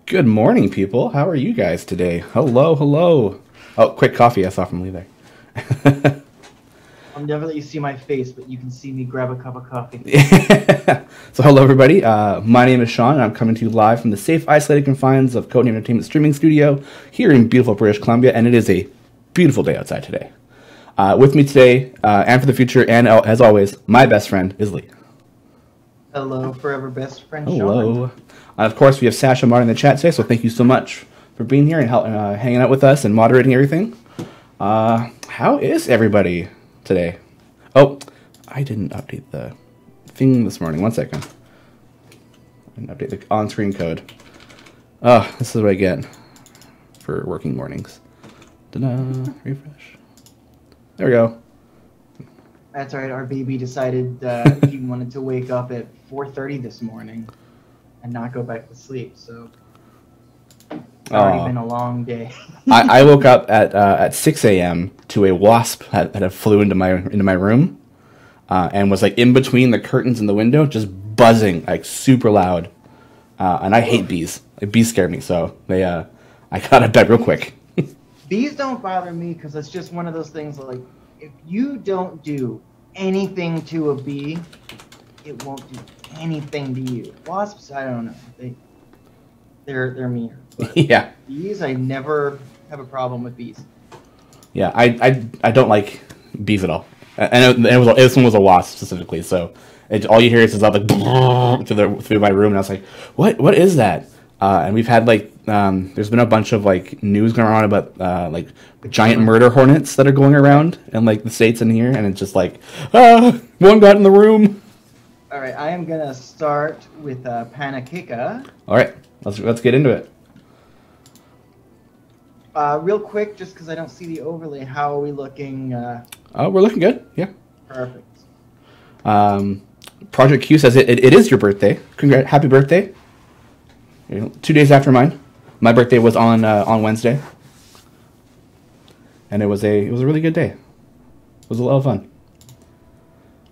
Good morning, people. How are you guys today? Hello, hello. Oh, quick coffee I saw from Lee there. I'll never let you see my face, but you can see me grab a cup of coffee. So hello, everybody. My name is Shawn, and I'm coming to you live from the safe, isolated confines of Codename Entertainment Streaming Studio here in beautiful British Columbia, and it is a beautiful day outside today. With me today, and for the future, and as always, my best friend is Lee. Hello, forever best friend Shawn. Hello. Of course, we have Sasha Martin in the chat today, so thank you so much for being here and hanging out with us and moderating everything. How is everybody today? Oh, I didn't update the thing this morning. One second. I didn't update the on-screen code. Oh, this is what I get for working mornings. Ta-da! Refresh. There we go. That's right, our baby decided he wanted to wake up at 4:30 this morning and not go back to sleep, so it's already been a long day. I woke up at 6 a.m. to a wasp that flew into my room, and was like in between the curtains and the window, just buzzing like super loud. And I hate bees. Like, bees scare me, so I got out of bed real quick. Bees don't bother me because it's just one of those things like if you don't do anything to a bee, it won't do anything to you. Wasps, I don't know. They're meaner. Yeah. Bees, I never have a problem with bees. Yeah, I don't like bees at all. And this one was a wasp specifically, so all you hear is like through my room, and I was like, what is that? And we've had like there's been a bunch of like news going on about like giant murder hornets that are going around in like the States and here, and it's just like one got in the room. All right, I am gonna start with Pancake. All right, let's get into it. Real quick, just because I don't see the overlay, how are we looking? We're looking good. Yeah. Perfect. Project Q says it is your birthday. Happy birthday. 2 days after mine. My birthday was on Wednesday, and it was a really good day. It was a lot of fun.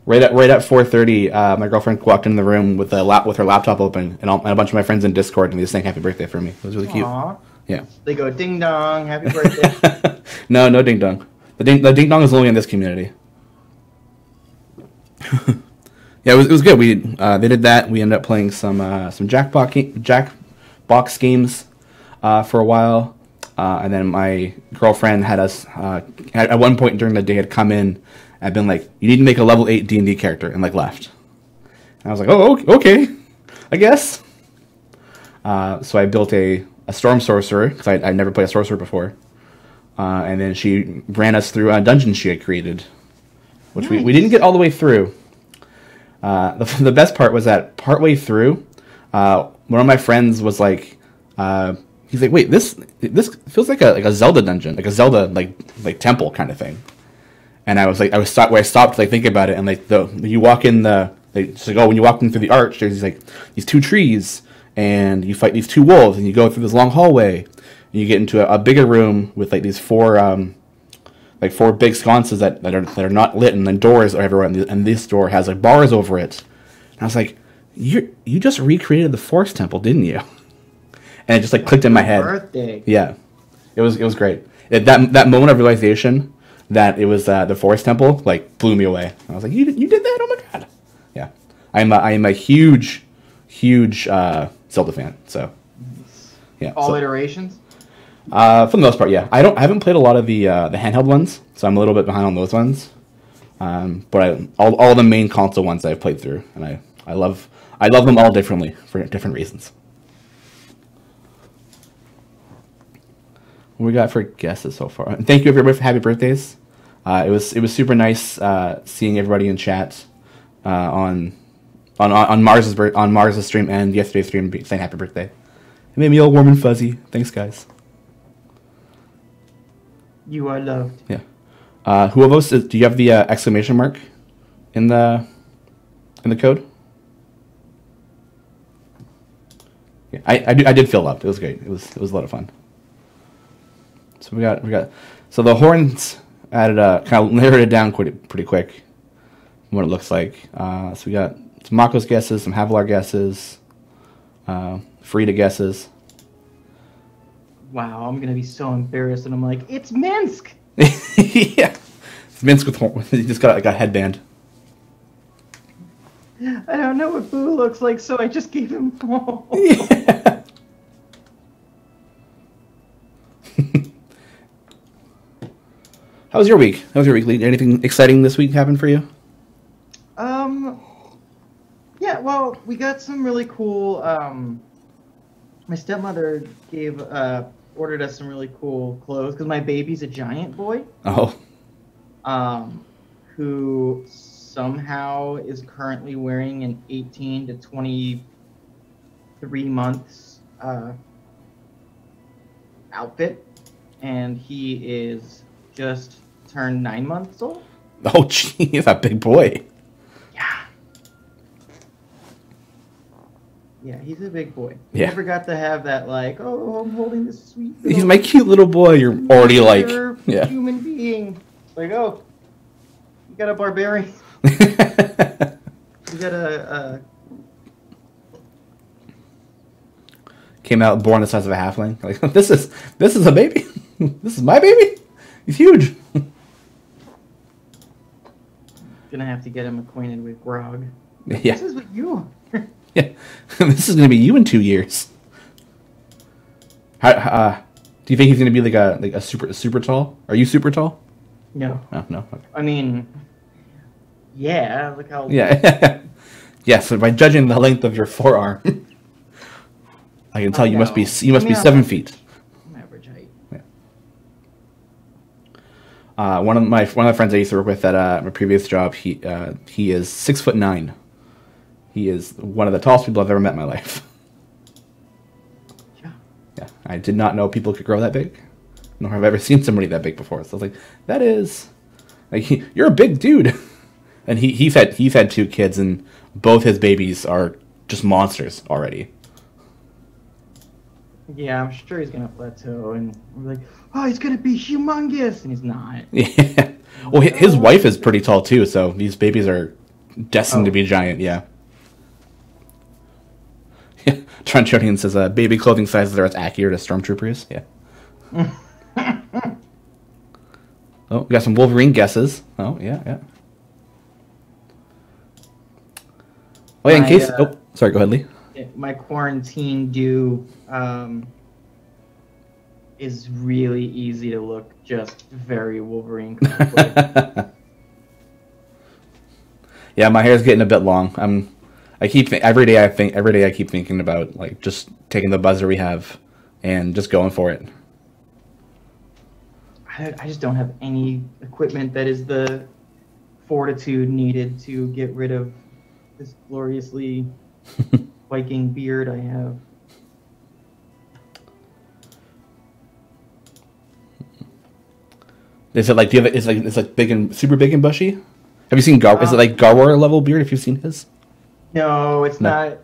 Right at 4:30, my girlfriend walked into the room with her laptop open, and a bunch of my friends in Discord, and they sang happy birthday for me. It was really cute. Aww. Yeah. They go ding dong, happy birthday. No ding dong. The ding dong is only in this community. Yeah, it was good. They did that. We ended up playing some Jackbox games for a while, and then my girlfriend had us at one point during the day had come in and been like, "You need to make a level 8 D&D character," and like left. And I was like, "Oh, okay, I guess." So I built a storm sorcerer because I'd never played a sorcerer before, and then she ran us through a dungeon she had created, which we didn't get all the way through. The best part was that partway through, one of my friends was like, he's like, "Wait, this feels like a Zelda dungeon, like a Zelda like temple kind of thing." And I stopped to like think about it, and like you walk in it's like, oh, when you walk in through the arch, there's these 2 trees, and you fight these 2 wolves, and you go through this long hallway, and you get into a bigger room with like these 4 big sconces that are not lit, and then doors are everywhere, and this door has like bars over it. And I was like, you just recreated the Forest Temple, didn't you? And it just like clicked in my head. Birthday. Yeah, it was great. That moment of realization that it was the Forest Temple like blew me away. I was like, you did that? Oh my god! Yeah, I am a huge Zelda fan. So yeah, all iterations. For the most part, yeah. I haven't played a lot of the handheld ones, so I'm a little bit behind on those ones. But all the main console ones I've played through, and I love them all differently for different reasons. What we got for guesses so far? And thank you everybody for happy birthdays. It was super nice seeing everybody in chat on Mars's stream and yesterday's stream saying happy birthday. It made me all warm and fuzzy. Thanks, guys. You are loved. Yeah. Who of us do you have the exclamation mark in the code? Yeah, I did feel loved. It was great. It was a lot of fun. So we got so the horns added kind of narrowed it down pretty quick what it looks like. So we got some Makos guesses, some Havilar guesses, Frida guesses. wow, I'm gonna be so embarrassed, and I'm like, it's Minsk. Yeah, it's Minsk with he just got like a headband. I don't know what Boo looks like, so I just gave him. Yeah. How was your week? How was your week, Lee? Anything exciting this week happen for you? Yeah, well, we got some really cool. My stepmother ordered us some really cool clothes because my baby's a giant boy. Oh. Who somehow is currently wearing an 18 to 23 months outfit, and he is just turned 9 months old. Oh, gee, he's a big boy. Yeah, he's a big boy. He Yeah. never got to have that, like, oh, I'm holding this sweet He's my cute little boy. You're already like, yeah. human being. Like, oh, you got a barbarian. You got a Came out born the size of a halfling. Like, this is a baby. This is my baby. He's huge. Gonna have to get him acquainted with Grog. Yeah. This is what you are. Yeah. This is gonna be you in 2 years. How, do you think he's gonna be like a super tall? Are you super tall? No. Oh, no. Okay. I mean, yeah, look how... Yeah. Yeah, so by judging the length of your forearm, I can tell you must be 7 feet. I'm average height. Yeah. One of my friends I used to work with at my previous job, he is 6'9". He is one of the tallest people I've ever met in my life. Yeah. Yeah, I did not know people could grow that big, nor have I ever seen somebody that big before. So I was like, that is, like, you're a big dude. And he's had 2 kids, and both his babies are just monsters already. Yeah, I'm sure he's gonna plateau, and we're like, oh, he's gonna be humongous, and he's not. Yeah. Well, his wife is pretty tall too, so these babies are destined to be giant. Yeah. Yeah. Trunchonian says, "Baby clothing sizes are as accurate as stormtroopers." Yeah. Oh, we got some Wolverine guesses. Oh, yeah. Oh, yeah, in case... sorry, go ahead, Lee. My quarantine due is really easy to look just very Wolverine cosplay. Yeah, my hair's getting a bit long. Every day I keep thinking about, like, just taking the buzzer we have and just going for it. I just don't have any equipment that is the fortitude needed to get rid of this gloriously Viking beard I have. Is it like, it's like big and super big and bushy? Have you seen is it like Garwar level beard if you've seen his? No, it's not.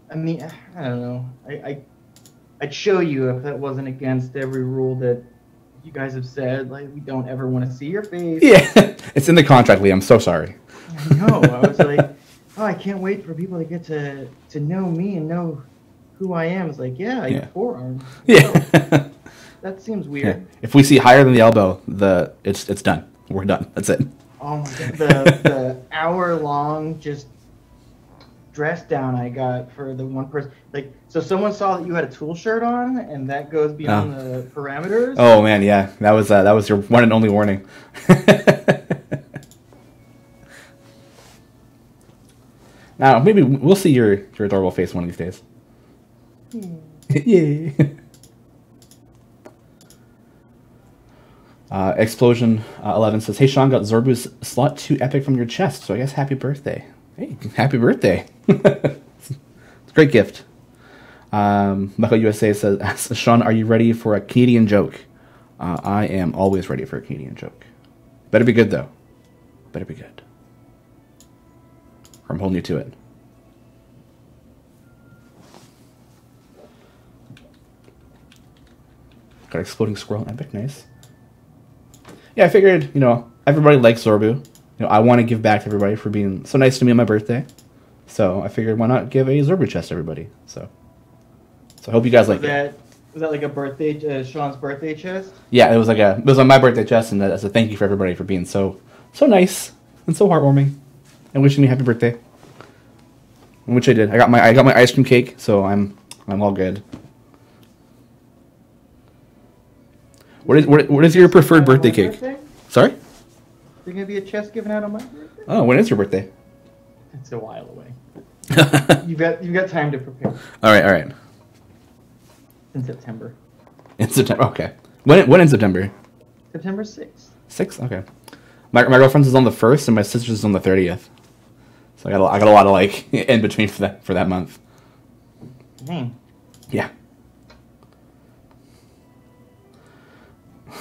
I mean, I don't know. I'd show you if that wasn't against every rule that you guys have said. Like, we don't ever want to see your face. Yeah, it's in the contract, Lee. I'm so sorry. I know. I was like, oh, I can't wait for people to get to know me and know who I am. It's like, yeah, your forearm. Yeah. Oh, that seems weird. Yeah. If we see higher than the elbow, it's done. We're done. That's it. Oh my god, the hour-long just dress down I got for the one person. Like, so someone saw that you had a tool shirt on, and that goes beyond the parameters. Oh man, yeah, that was your one and only warning. Now maybe we'll see your adorable face one of these days. Yay! Explosion 11 says, "Hey Shawn, got Zorbu's slot 2 epic from your chest, so I guess happy birthday." Hey, happy birthday! It's a great gift. Mako USA says, "Shawn, are you ready for a Canadian joke?" I am always ready for a Canadian joke. Better be good though. Better be good. Or I'm holding you to it. Got exploding squirrel epic, nice. Yeah, I figured, everybody likes Zorbu. I want to give back to everybody for being so nice to me on my birthday. So I figured, why not give a Zorbu chest to everybody? So I hope you guys like it. Was that like a birthday, Sean's birthday chest? Yeah, it was on my birthday chest, and as a thank you for everybody for being so nice and so heartwarming, and wishing me happy birthday. Which I did. I got my ice cream cake, so I'm all good. What is your preferred birthday cake? Sorry? There's gonna be a chest given out on my birthday? Oh, when is your birthday? It's a while away. You've got time to prepare. All right. In September. In September, okay. When in September? September 6th. 6th, okay. My girlfriend's is on the 1st, and my sister's is on the 30th. So I got a lot of like in between for that month. Dang. Yeah.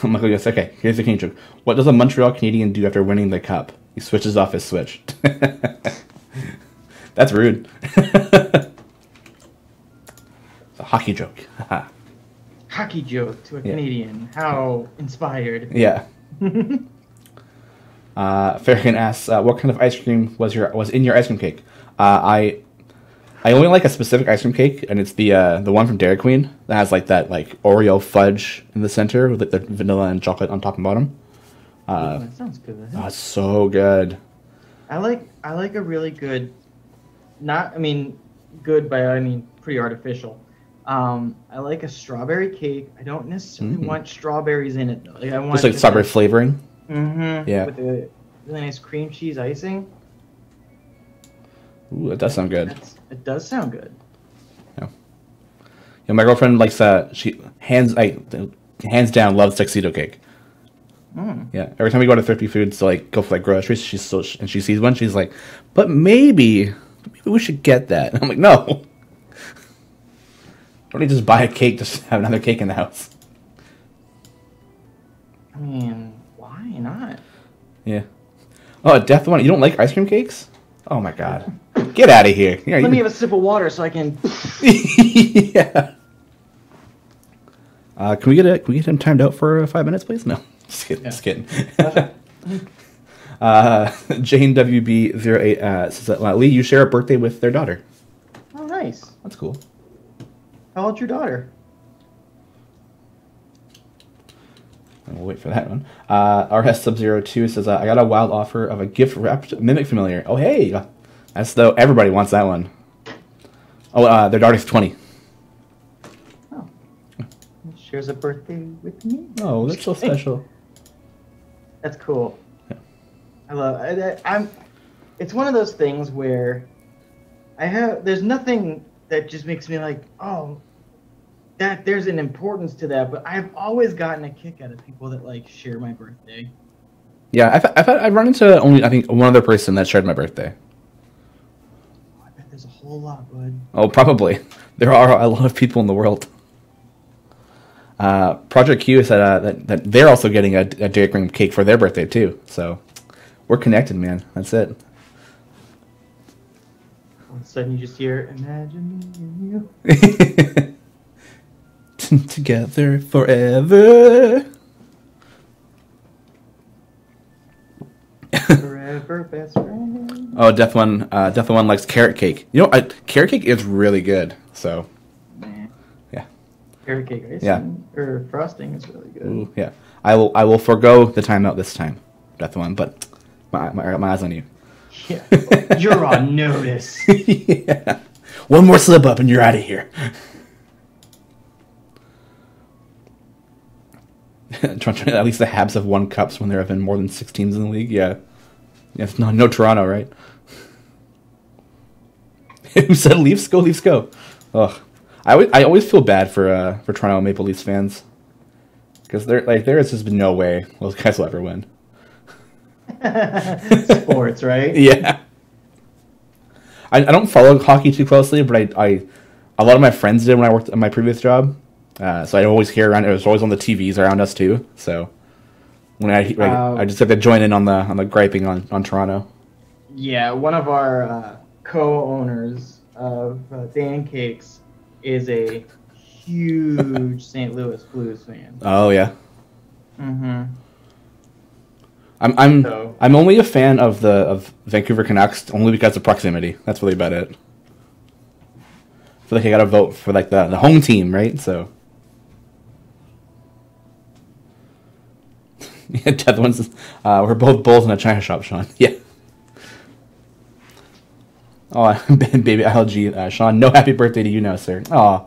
I'm like, yes, okay. Here's the king joke. What does a Montreal Canadian do after winning the cup? He switches off his switch. That's rude. It's a hockey joke. Hockey joke to a Canadian. How inspired. Yeah. Farragon asks, what kind of ice cream was in your ice cream cake? I only like a specific ice cream cake, and it's the one from Dairy Queen that has like that like Oreo fudge in the center with like the vanilla and chocolate on top and bottom. That sounds good. It's so good. I like a really good, good by pretty artificial. I like a strawberry cake. I don't necessarily want strawberries in it though. Like I want just like strawberry flavoring. Mm-hmm. Yeah. With a really nice cream cheese icing. Ooh, that does sound good. It does sound good. Yeah. Yeah, my girlfriend likes she hands down loves tuxedo cake. Yeah. Every time we go to Thrifty Foods to like go for like groceries, and she sees one, she's like, but maybe we should get that. And I'm like, no. Don't you just buy a cake just to have another cake in the house? I mean, why not? Yeah. Oh, Death One, you don't like ice cream cakes? Oh my god. Get out of here. Yeah, Let me have a sip of water so I can. Yeah. Can we get him timed out for 5 minutes, please? No. Just kidding. Yeah. Just kidding. Jane WB08 says that Lee, you share a birthday with their daughter. Oh, nice. That's cool. How old's your daughter? We'll wait for that one. RS Sub-02 says, I got a wild offer of a gift-wrapped Mimic Familiar. Oh, hey! That's though everybody wants that one. Oh, their daughter's 20. Oh. Shares a birthday with me? Oh, that's so special. That's cool. Yeah. I love it. It's one of those things where there's nothing that just makes me like, oh, that there's an importance to that, but I've always gotten a kick out of people that like share my birthday. Yeah, I've run into only I think one other person that shared my birthday. Oh, I bet there's a whole lot, bud. Oh, probably. There are a lot of people in the world. Project Q said that they're also getting a Dairy Queen cake for their birthday too. So we're connected, man. That's it. All of a sudden, you just hear "Imagine me and you." Together forever. Forever best friend. Oh, Death One likes carrot cake. You know, carrot cake is really good. So, yeah. Carrot cake icing or frosting is really good. Ooh, yeah. I will forego the timeout this time, Death One, but I got my eyes on you. Yeah, you're on notice. Yeah. One more slip up and you're out of here. At least the Habs have won cups when there have been more than 6 teams in the league. Yeah. Yes, no Toronto, right? Who said Leafs go? Leafs go. Ugh. I always feel bad for Toronto Maple Leafs fans because there has just been no way those guys will ever win. Sports, right? Yeah. I don't follow hockey too closely, but a lot of my friends did when I worked at my previous job. So I always hear around. It was always on the TVs around us too. So when I just have to join in on the griping on Toronto. Yeah, one of our co-owners of Dan Cakes is a huge St. Louis Blues fan. Oh yeah. Mm-hmm. I'm only a fan of Vancouver Canucks only because of proximity. That's really about it. I feel like I gotta vote for like the home team, right? So. Yeah, Death ones. We're both bulls in a china shop, Shawn. Yeah. Oh, baby LG, Shawn. No happy birthday to you now, sir. Aw.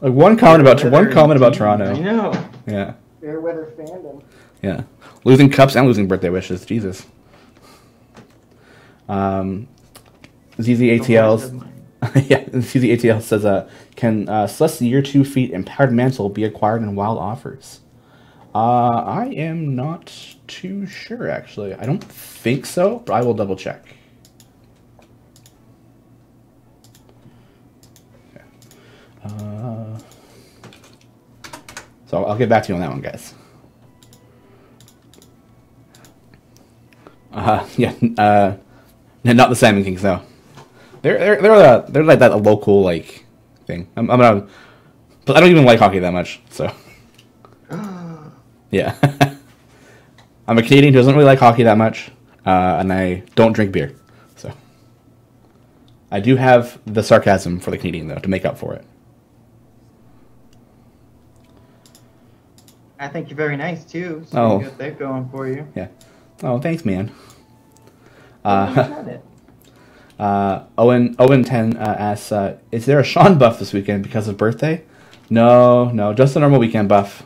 Like one comment about Toronto. I know. Yeah. Fairweather fandom. Yeah. Losing cups and losing birthday wishes. Jesus. ZZATL's. Yeah, ZZATL says, can Celeste Year 2 feat Empowered Mantle be acquired in wild offers? I am not too sure, actually. I don't think so, but I will double check. Okay. So I'll get back to you on that one, guys. Yeah, not the Salmon Kings, though. They're like that local like thing. I'm gonna, but I don't even like hockey that much, so yeah. I'm a Canadian who doesn't really like hockey that much, and I don't drink beer, so I do have the sarcasm for the Canadian though to make up for it. I think you're very nice too. So you got that going for you. Yeah. Oh, thanks, man. Owen10 asks, is there a Shawn buff this weekend because of birthday? No, just a normal weekend buff.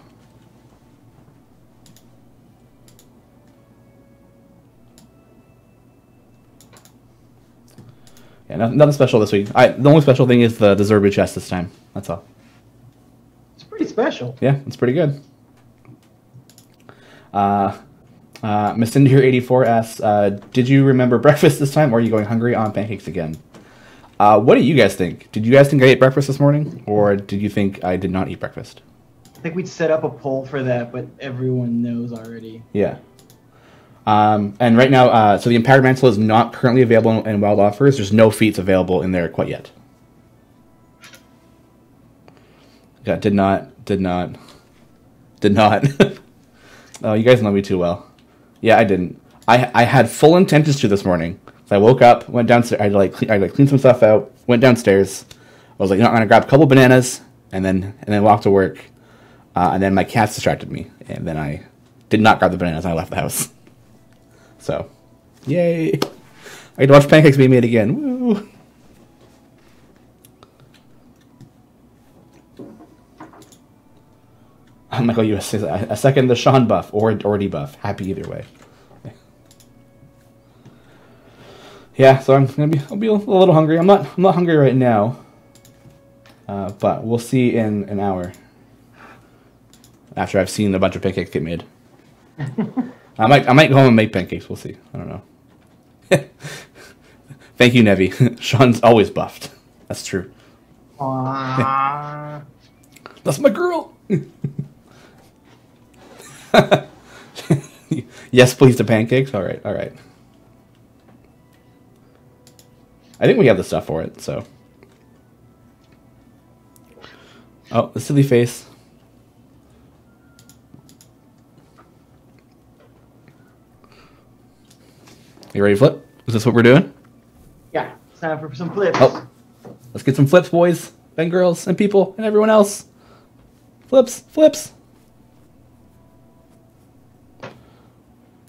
Yeah, nothing special this week. The only special thing is the Zerbu chest this time. That's all. It's pretty special. Yeah, it's pretty good. Miss India 84 asks, did you remember breakfast this time, or are you going hungry on pancakes again? What do you guys think? Did you guys think I ate breakfast this morning, or did you think I did not eat breakfast? I think we'd set up a poll for that, but everyone knows already. Yeah. And right now, so the Empowered Mantle is not currently available in wild offers. There's no feats available in there quite yet. Yeah, did not. Oh, you guys know me too well. Yeah, I didn't. I had full intentions to this morning. So I woke up, went downstairs. I cleaned some stuff out. Went downstairs. I was like, I'm gonna grab a couple bananas and then walk to work. And then my cats distracted me, and then I did not grab the bananas. And I left the house. So, yay! I get to watch pancakes being made again. Woo! Michael US says, I second the Shawn buff or debuff. Happy either way. Yeah, so I'll be a little hungry. I'm not hungry right now, but we'll see in an hour after I've seen a bunch of pancakes get made. I might go home and make pancakes. We'll see. I don't know. Thank you, Nevi. Shawn's always buffed. That's true. That's my girl. Yes, please to pancakes. All right. I think we have the stuff for it. So, oh, the silly face. You ready to flip? Is this what we're doing? Yeah, it's time for some flips. Oh, let's get some flips, boys and girls and people and everyone else. Flips.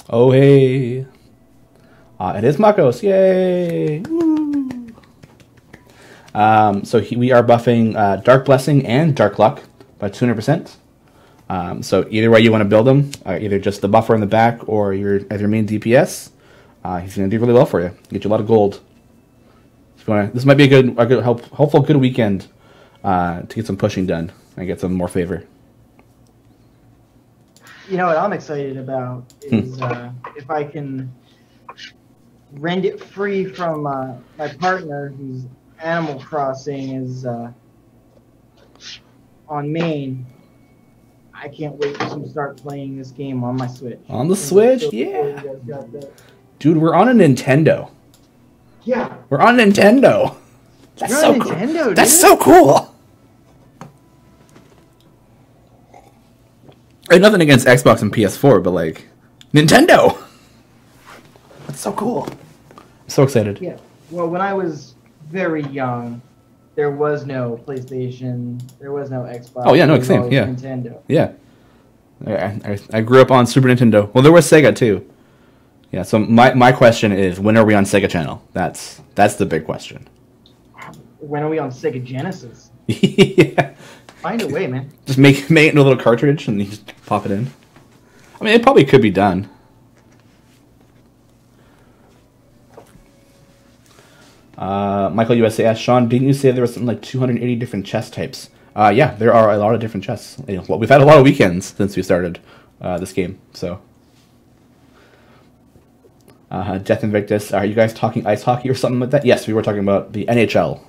Oh, hey. It is Makos. Yay. Woo. So we are buffing Dark Blessing and Dark Luck by 200%. So either way you want to build them, either just the buffer in the back or as your main DPS, he's going to do really well for you. Get you a lot of gold. This might be a good hopeful good weekend to get some pushing done and get some more favor. You know what I'm excited about is if I can rend it free from my partner whose Animal Crossing is on main. I can't wait to start playing this game on my Switch. On the Switch? Yeah. Dude, we're on a Nintendo. Yeah. We're on Nintendo. That's so cool. Nintendo, That's so cool. I have nothing against Xbox and PS4, but like Nintendo. That's so cool. I'm so excited. Yeah. Well, when I was very young, there was no PlayStation, there was no Xbox. Oh yeah, no, same. Yeah. Nintendo. Yeah. I grew up on Super Nintendo. Well, there was Sega too. Yeah. So my question is, when are we on Sega Channel? That's the big question. When are we on Sega Genesis? Yeah. Find a way, man. Just make it into a little cartridge and you just pop it in. I mean, it probably could be done. Michael USA asked, Shawn, didn't you say there was something like 280 different chess types? Yeah, there are a lot of different chess. Well, we've had a lot of weekends since we started this game, so. Death Invictus, are you guys talking ice hockey or something like that? Yes, we were talking about the NHL,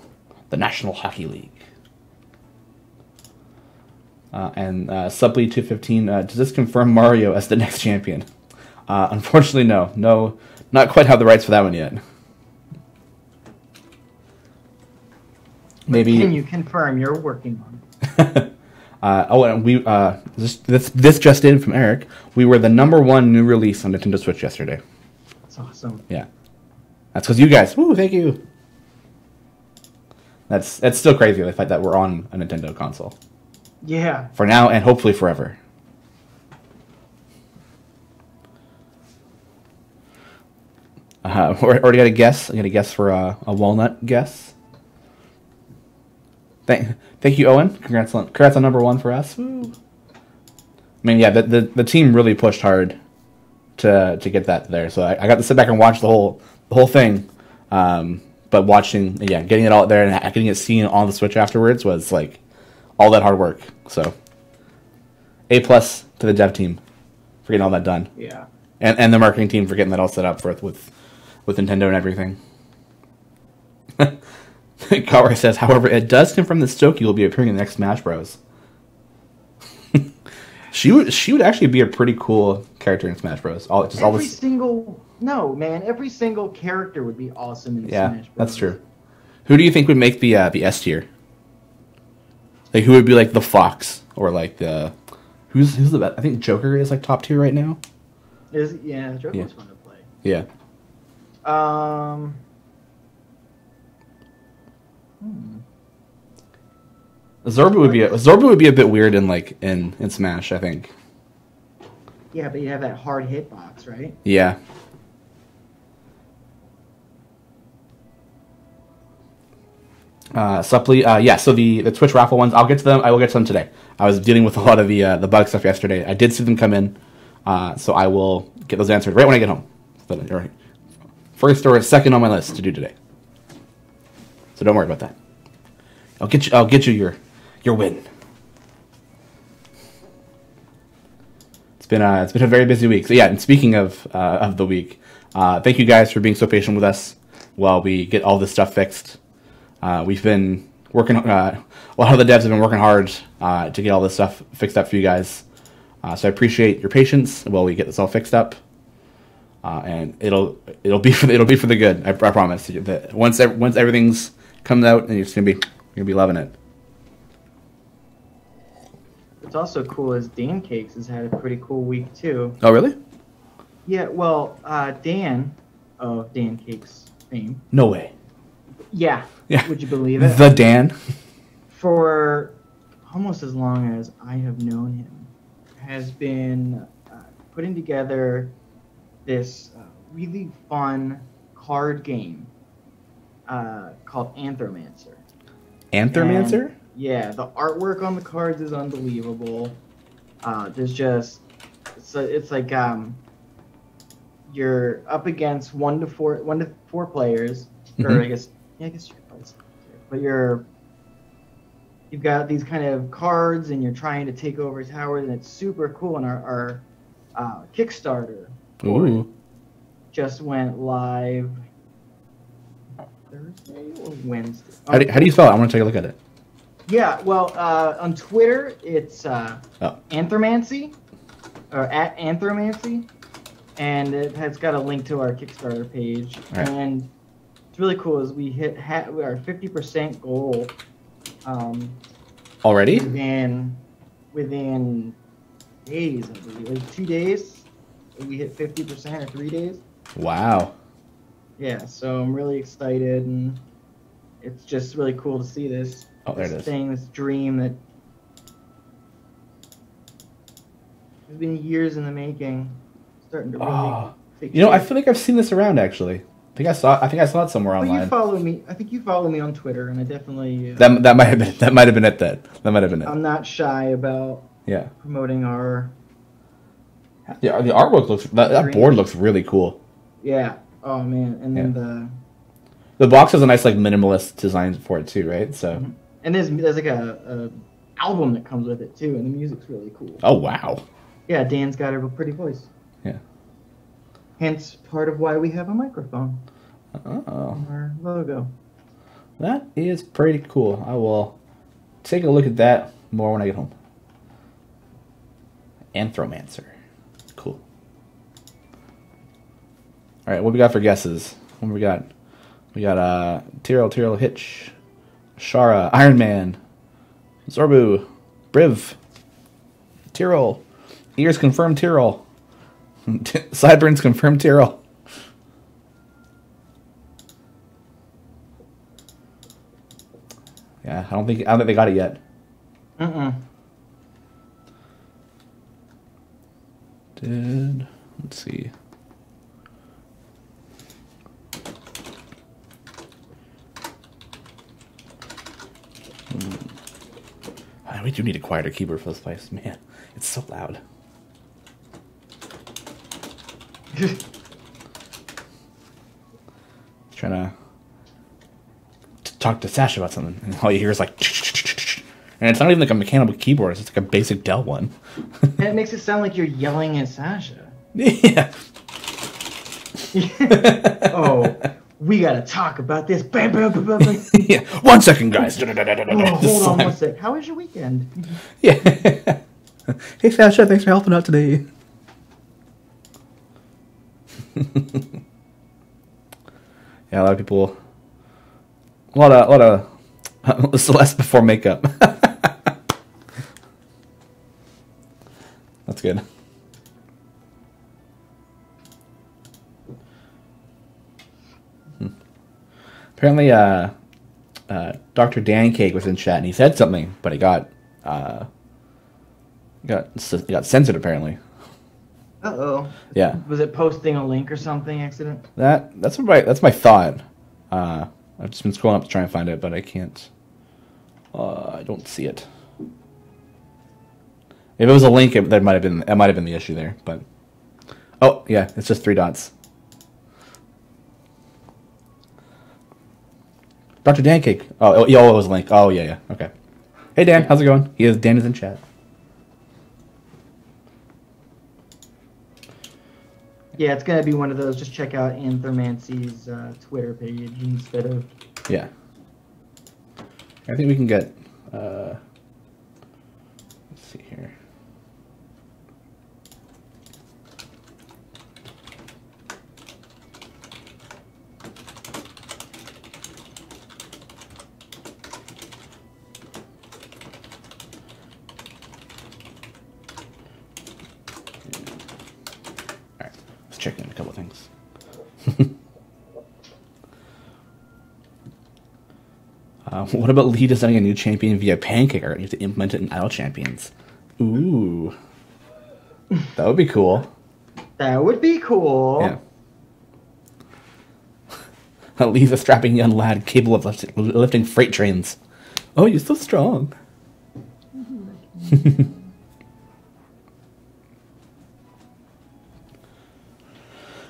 the National Hockey League. And Subly 215, does this confirm Mario as the next champion? Unfortunately, no. No, not quite have the rights for that one yet. Maybe. Can you confirm you're working on it? And we this just in from Eric. We were the #1 new release on Nintendo Switch yesterday. That's awesome. Yeah, that's because you guys. Woo! Thank you. That's still crazy the fact that we're on a Nintendo console. Yeah. For now and hopefully forever. Already got a guess. I got a guess for a walnut guess. Thank you, Owen. Congrats on #1 for us. Woo. I mean, yeah, the team really pushed hard to get that there. So I got to sit back and watch the whole thing. But watching, yeah, getting it all there and getting it seen on the Switch afterwards was like all that hard work. So A+ to the dev team for getting all that done. Yeah. And the marketing team for getting that all set up with Nintendo and everything. Kawar says, however, it does confirm that Stokie will be appearing in the next Smash Bros. She would actually be a pretty cool character in Smash Bros. Every single character would be awesome in yeah, Smash Bros. That's true. Who do you think would make the S tier? Like, who would be like the Fox or like the who's the best? I think Joker is like top tier right now. Joker's fun to play. Yeah. Zorba would be a bit weird in Smash, I think. Yeah, but you have that hard hitbox, right? Yeah. Supply, yeah. So the Twitch raffle ones, I'll get to them. I will get to them today. I was dealing with a lot of the bug stuff yesterday. I did see them come in, so I will get those answered right when I get home. First or second on my list to do today. So don't worry about that. I'll get you your win. It's been a very busy week. So yeah, and speaking of the week, thank you guys for being so patient with us while we get all this stuff fixed. We've been working. A lot of the devs have been working hard to get all this stuff fixed up for you guys. So I appreciate your patience while we get this all fixed up. And it'll be for the good. I promise. Once everything's comes out, and you're gonna be loving it. What's also cool is Dan Cakes has had a pretty cool week too. Oh really? Yeah. Well, Dan of Dan Cakes fame. No way. Yeah. Yeah. Would you believe it? The Dan. For almost as long as I have known him, has been putting together this really fun card game called Anthromancer. Anthromancer? And, yeah, the artwork on the cards is unbelievable. There's just it's like you're up against 1 to 4 players, or Mm-hmm. I guess but you've got these kind of cards and you're trying to take over towers, and it's super cool. And our Kickstarter just went live Thursday or Wednesday. How do you spell it? I want to take a look at it. Yeah, well, on Twitter it's Anthromancy, or at Anthromancy, and it has got a link to our Kickstarter page. Right. And it's really cool is we hit our 50% goal. Already? Within days, I believe, like 2 days, we hit 50% or 3 days. Wow. Yeah, so I'm really excited, and it's just really cool to see this. Oh, there it is. This dream that It's been years in the making. Starting to really. Oh, take you know, I shape. feel like I've seen this around actually. I think I saw it somewhere Well, you online. follow me. I think you follow me on Twitter, and I definitely. That might have been that might have been it. That might have been it. I'm not shy about Yeah. promoting our. Yeah, the artwork looks that board looks really cool. Yeah. Oh man, and then The box has a nice like minimalist design for it too, right? So. and there's like a album that comes with it too, and the music's really cool. Oh wow. Yeah, Dan's got a pretty voice. Yeah. Hence part of why we have a microphone Oh. on our logo. That is pretty cool. I will take a look at that more when I get home. Anthromancer. Cool. Alright, what we got for guesses? What we got? We got Tyrell Hitch, Shara, Iron Man, Zorbu, Briv, Tyrell, Ears confirmed Tyrell, Sideburns confirmed Tyrell. Yeah, I don't think they got it yet. Let's see. We do need a quieter keyboard for this place, man. It's so loud. Trying to talk to Sash about something, and all you hear is like, and it's not even like a mechanical keyboard; it's just like a basic Dell one. And it makes it sound like you're yelling at Sasha. Yeah. Oh, we gotta talk about this. Bam, bam, bam, bam, bam. Yeah. 1 second, guys. Oh, hold on one sec. How was your weekend? Yeah. Hey, Sasha, thanks for helping out today. Yeah, a lot of people. A lot of Celeste before makeup. That's good. Apparently, Dr. Dancake was in chat and he said something, but it got censored apparently. Uh-oh. Yeah. Was it posting a link or something accident? That's my thought. I've just been scrolling up to try and find it, but I can't. I don't see it. If it was a link, it might have been the issue there. But oh yeah, it's just 3 dots. Dr. Dancake. Oh, it was a link. Oh yeah. Okay. Hey Dan, how's it going? Dan is in chat. Yeah, it's gonna be one of those. Just check out Anthromancy's Twitter page instead of. Yeah. I think we can get. Let's see here. Checking a couple of things. What about Lee designing a new champion via Pancake art? You have to implement it in Idle Champions. Ooh. That would be cool. That would be cool. Yeah. Lee's a strapping young lad capable of lifting freight trains. Oh, you're so strong.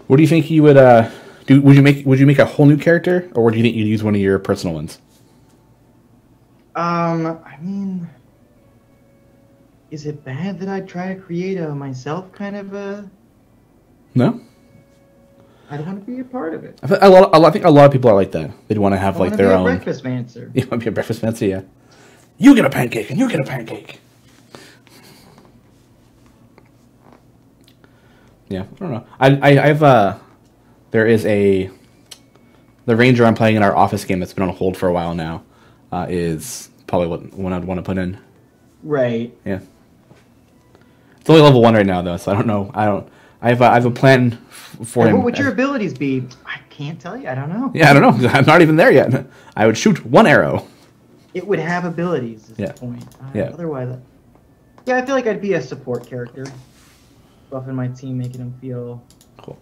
What do you think you would do? Would you make a whole new character, or do you think you'd use one of your personal ones? I mean, is it bad that I try to create a myself kind of a? No. I don't want to be a part of it. I think a lot of people are like that. They'd want to have like their own. Breakfast fancer. You want to be a breakfast fancy, yeah. You get a pancake, and you get a pancake. Yeah, I don't know. I've there is the ranger I'm playing in our office game that's been on hold for a while now. Is probably one I'd want to put in. Right. Yeah. It's only level 1 right now though, so I don't know. I have a plan for him. What would your abilities be? I can't tell you. I don't know. Yeah, I don't know. I'm not even there yet. I would shoot 1 arrow. It would have abilities. Is Yeah. the point. Yeah. Otherwise, yeah, I feel like I'd be a support character. buffing my team, making them feel, Cool.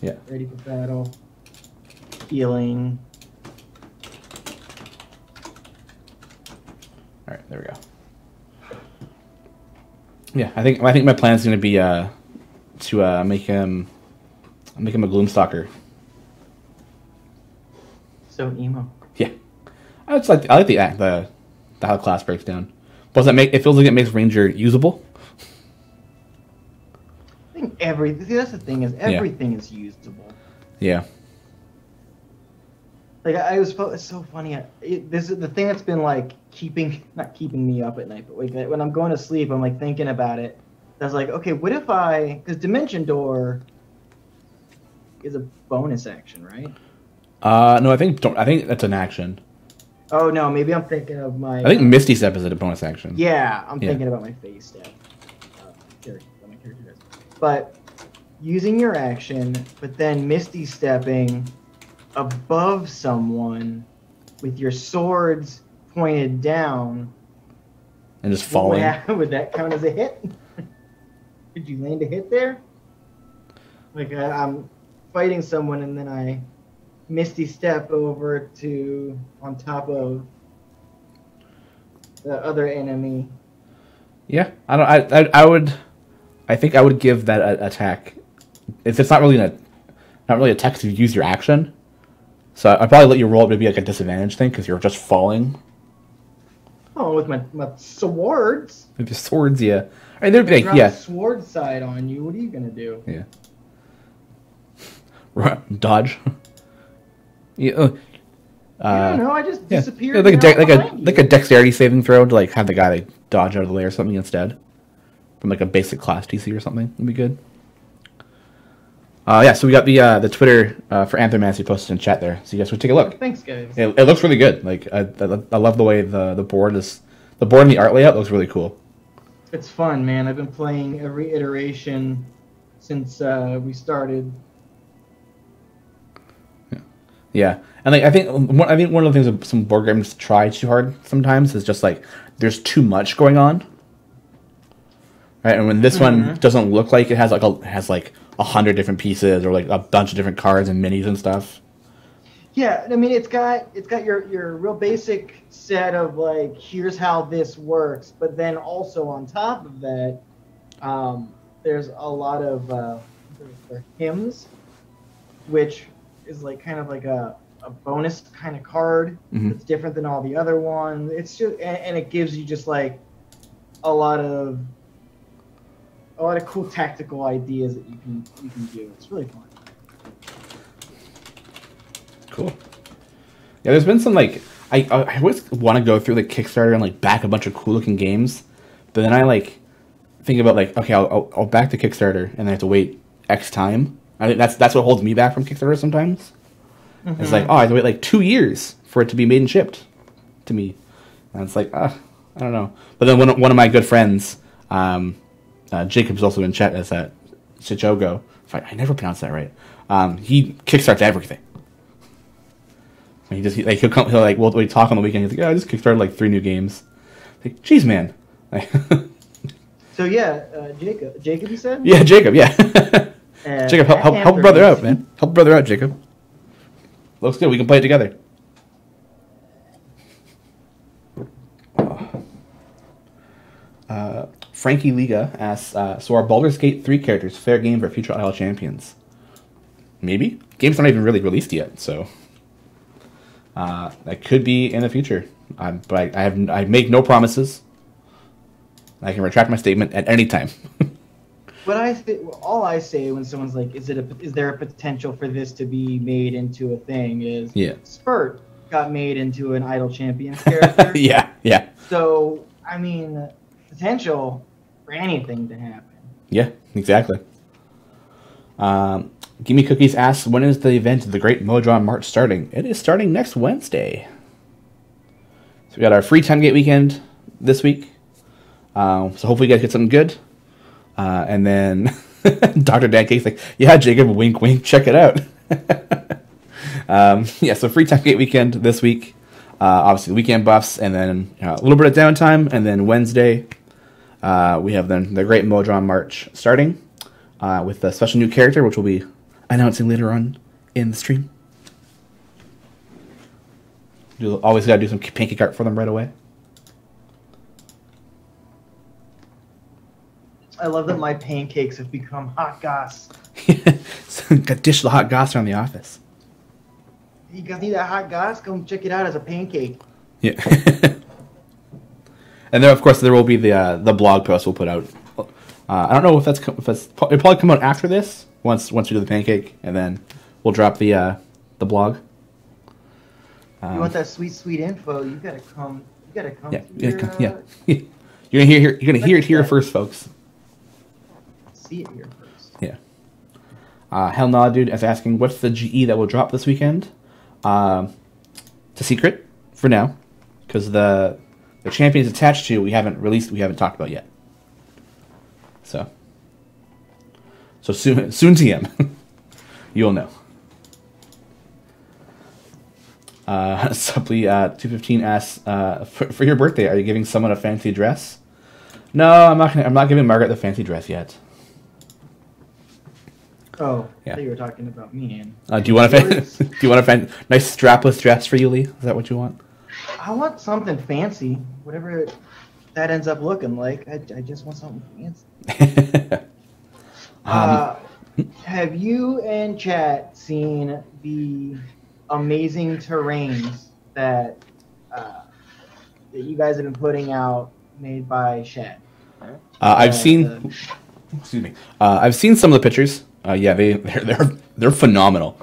Yeah, ready for battle, healing. All right, there we go. Yeah, I think my plan is going to be to make him a Gloomstalker. So emo. Yeah, I like the how the class breaks down. Plus, it feels like it makes Ranger usable. I think that's the thing, is everything is usable. Yeah. Like it's so funny. This is the thing that's been like not keeping me up at night, but like when I'm going to sleep, I'm like thinking about it. I was like, okay, what if because Dimension Door is a bonus action, right? No, I think that's an action. Oh no, maybe I'm thinking of my. I think Misty Step is a bonus action. Yeah, I'm thinking about my phase step. My character does. But using your action, but then Misty stepping above someone with your swords pointed down And just falling. Would that count as a hit? Could you land a hit there? Like I'm fighting someone and then I Misty step over to on top of the other enemy. Yeah, I think I would give that attack. It's not really a text to use your action. So I'd probably let you roll it to be like a disadvantage thing because you're just falling. Oh, with my swords. With your swords, yeah. I mean, there'd be like, yeah. Sword side on you. What are you gonna do? Yeah. Dodge. Yeah. I don't know. I just disappeared. Yeah, like a dexterity saving throw to like have the guy like dodge out of the way or something instead, from like a basic class DC or something. Would be good. Yeah, so we got the Twitter for Anthromancy posted in chat there, so you guys would take a look. Thanks, guys. It looks really good. Like I love the way the board and the art layout looks really cool. It's fun, man. I've been playing every iteration since we started. Yeah, and like I think one of the things that some board games try too hard sometimes is just like there's too much going on. Right, and when this one doesn't look like it has like 100 different pieces or like a bunch of different cards and minis and stuff. Yeah, I mean it's got your real basic set of like here's how this works, but then also on top of that, there's a lot of hymns, which is like kind of like a bonus kind of card that's different than all the other ones. It's just and it gives you just like a lot of cool tactical ideas that you can do. It's really fun. Cool. Yeah, there's been some like I always want to go through the Kickstarter and like back a bunch of cool looking games, but then I like think about like okay, I'll back the Kickstarter and then I have to wait X time. I think that's what holds me back from Kickstarter sometimes. It's like, oh, I have to wait like 2 years for it to be made and shipped to me. And it's like, I don't know. But then one of my good friends, Jacob's also in chat as that Chichogo. I never pronounce that right. He kickstarts everything. He'll like we'll talk on the weekend. He's like, yeah, I just kickstarted like 3 new games. Like, geez, man. So yeah, Jacob, you said? Yeah, Jacob. Yeah. Jacob, help brother out, man. Help brother out, Jacob. Looks good. We can play it together. Frankie Liga asks, so are Baldur's Gate 3 characters fair game for future Untitled Champions? Maybe. Game's not even really released yet, so that could be in the future. But I make no promises. I can retract my statement at any time. All I say when someone's like, "Is there a potential for this to be made into a thing?" Is Spurt got made into an Idle Champions character. yeah. So I mean, potential for anything to happen. Yeah, exactly. Gimme Cookies asks, when is the event of the Great Mojo March starting? It is starting next Wednesday. So we got our free Time Gate weekend this week. So hopefully you guys get something good. And then Dr. Dan Cake's like, yeah, Jacob, wink, wink, check it out. So free Time Gate weekend this week. Obviously, weekend buffs, and then a little bit of downtime. And then Wednesday, we have the Great Mojo March starting. with a special new character, which we'll be announcing later on in the stream. Always got to do some pancake art for them right away. I love that my pancakes have become hot goss. So, got to dish the hot goss around the office. You guys need that hot goss? Go check it out as a pancake. Yeah. And then, of course, there will be the blog post we'll put out. I don't know if it'll probably come out after this, once we do the pancake, and then we'll drop the blog. You want that sweet info? You gotta come. Yeah. You're gonna hear it here first, folks. See it here first. Yeah. Hell Nah Dude is asking, what's the GE that will drop this weekend? It's a secret for now, because the champion is attached to we haven't talked about yet. So soon TM. You'll know. Supply 215 asks, for your birthday, are you giving someone a fancy dress? No, I'm not giving Margaret the fancy dress yet. Oh, yeah. I thought you were talking about me. Do you want a nice strapless dress for you, Lee? Is that what you want? I want something fancy, whatever that ends up looking like. I just want something fancy. Have you and chat seen the amazing terrains that you guys have been putting out, made by Shad? I've seen. Excuse me. I've seen some of the pictures. Yeah, they're phenomenal.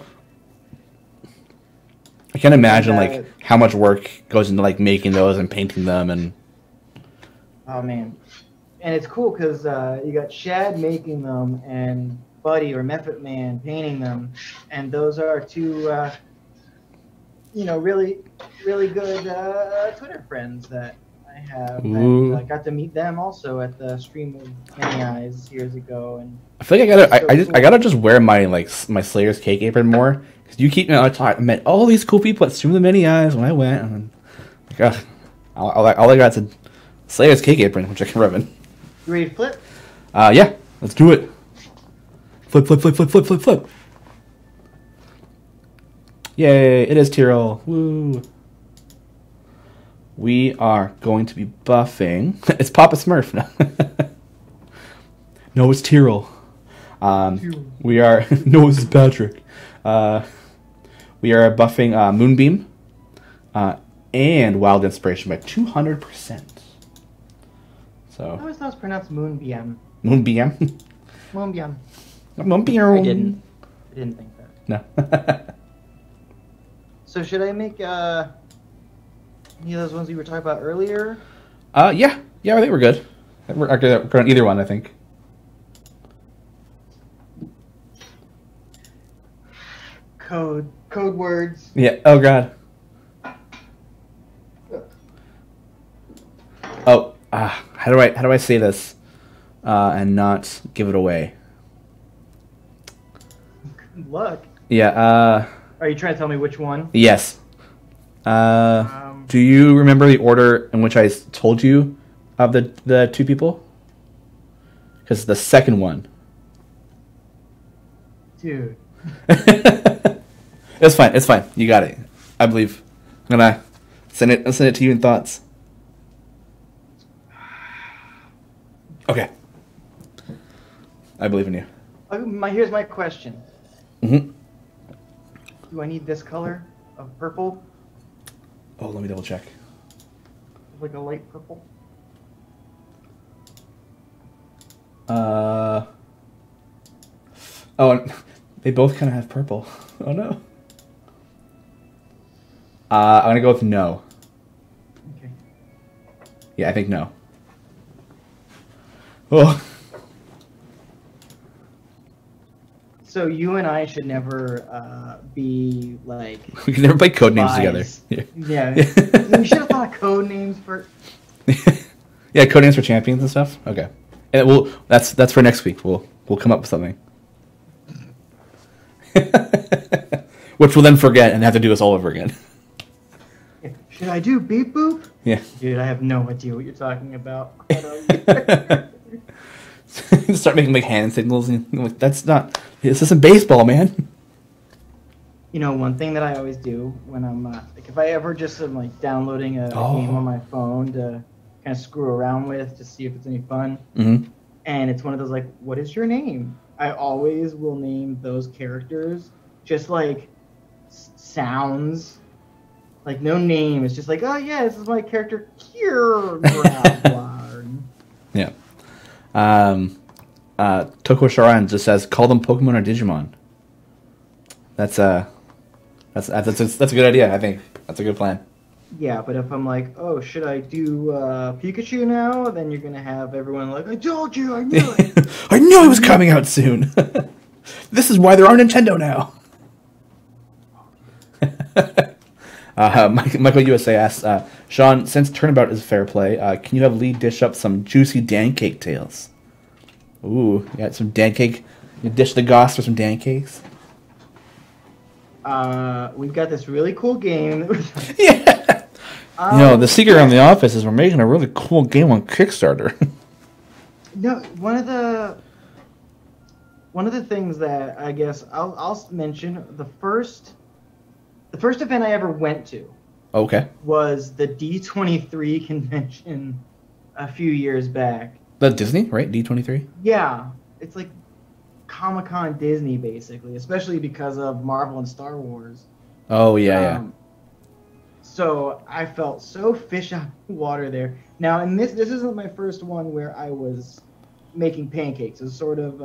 I can't imagine like how much work goes into like making those and painting them and. Oh man, and it's cool because you got Shad making them and Buddy or Method Man painting them, and those are two, really good Twitter friends that I have. And I got to meet them also at the stream of Many Eyes years ago, and I feel like I gotta just wear my Slayer's cake apron more, because you keep me on talk. I met all these cool people at Stream of Many Eyes when I went, and all I got's a Slayer's cake apron, which I can rub in. You ready to flip? Yeah, let's do it. Flip. Yay, it is Tyrell. Woo. We are going to be buffing. It's Papa Smurf now. No, it's Tyrell. We are. No, this is Patrick. We are buffing Moonbeam and Wild Inspiration by 200%. So. I always thought it was pronounced Moonbeam. Moonbeam? Moonbeam. Moonbeam. I didn't think that. No. So should I make any of those ones we were talking about earlier? Yeah, I think we're good. We're on either one, I think. Code words. Yeah. Oh God. Oh. How do I say this and not give it away? Good luck. Yeah. Are you trying to tell me which one? Yes. Do you remember the order in which I told you of the two people? Because the second one. Dude. It's fine. You got it. I believe. I'm gonna send it to you in thoughts. Okay. I believe in you. Here's my question. Mm-hmm. Do I need this color of purple? Oh, let me double check. Like a light purple? Oh, they both kind of have purple. Oh no. I'm gonna go with no. Okay. Yeah, I think no. Oh. So you and I should never be like. We can never play Codenames together. Yeah. We should have thought of code names for. Yeah, Codenames for champions and stuff. Okay, and that's for next week. We'll come up with something. Which we'll then forget and have to do this all over again. Should I do beep boop? Yeah. Dude, I have no idea what you're talking about. Start making like hand signals, and I'm like, that's not. This isn't baseball, man. You know, one thing that I always do when I'm like, if I ever just am like downloading a game on my phone to kind of screw around with to see if it's any fun, and it's one of those like, what is your name? I always will name those characters just like sounds, like no name. It's just like, oh yeah, this is my character here. Yeah. Toko Sharan just says, call them Pokemon or Digimon. That's a good idea. I think that's a good plan. Yeah, but if I'm like, oh, should I do Pikachu now? Then you're gonna have everyone like, I told you, I knew it. I knew it was coming out soon. This is why they're on Nintendo now. Michael USA asks, Shawn, since Turnabout is fair play, can you have Lee dish up some juicy Dan cake tales? Ooh, you got some Dan cake. You dish the goss for some Dan cakes. We've got this really cool game. Yeah. The secret around the office is we're making a really cool game on Kickstarter. No, one of the things that I guess I'll mention, the first event I ever went to. Okay. Was the D23 convention a few years back. The Disney, right? D23? Yeah. It's like Comic-Con Disney, basically, especially because of Marvel and Star Wars. Oh, yeah. So I felt so fish out of water there. Now, and this isn't my first one where I was making pancakes. It was sort of,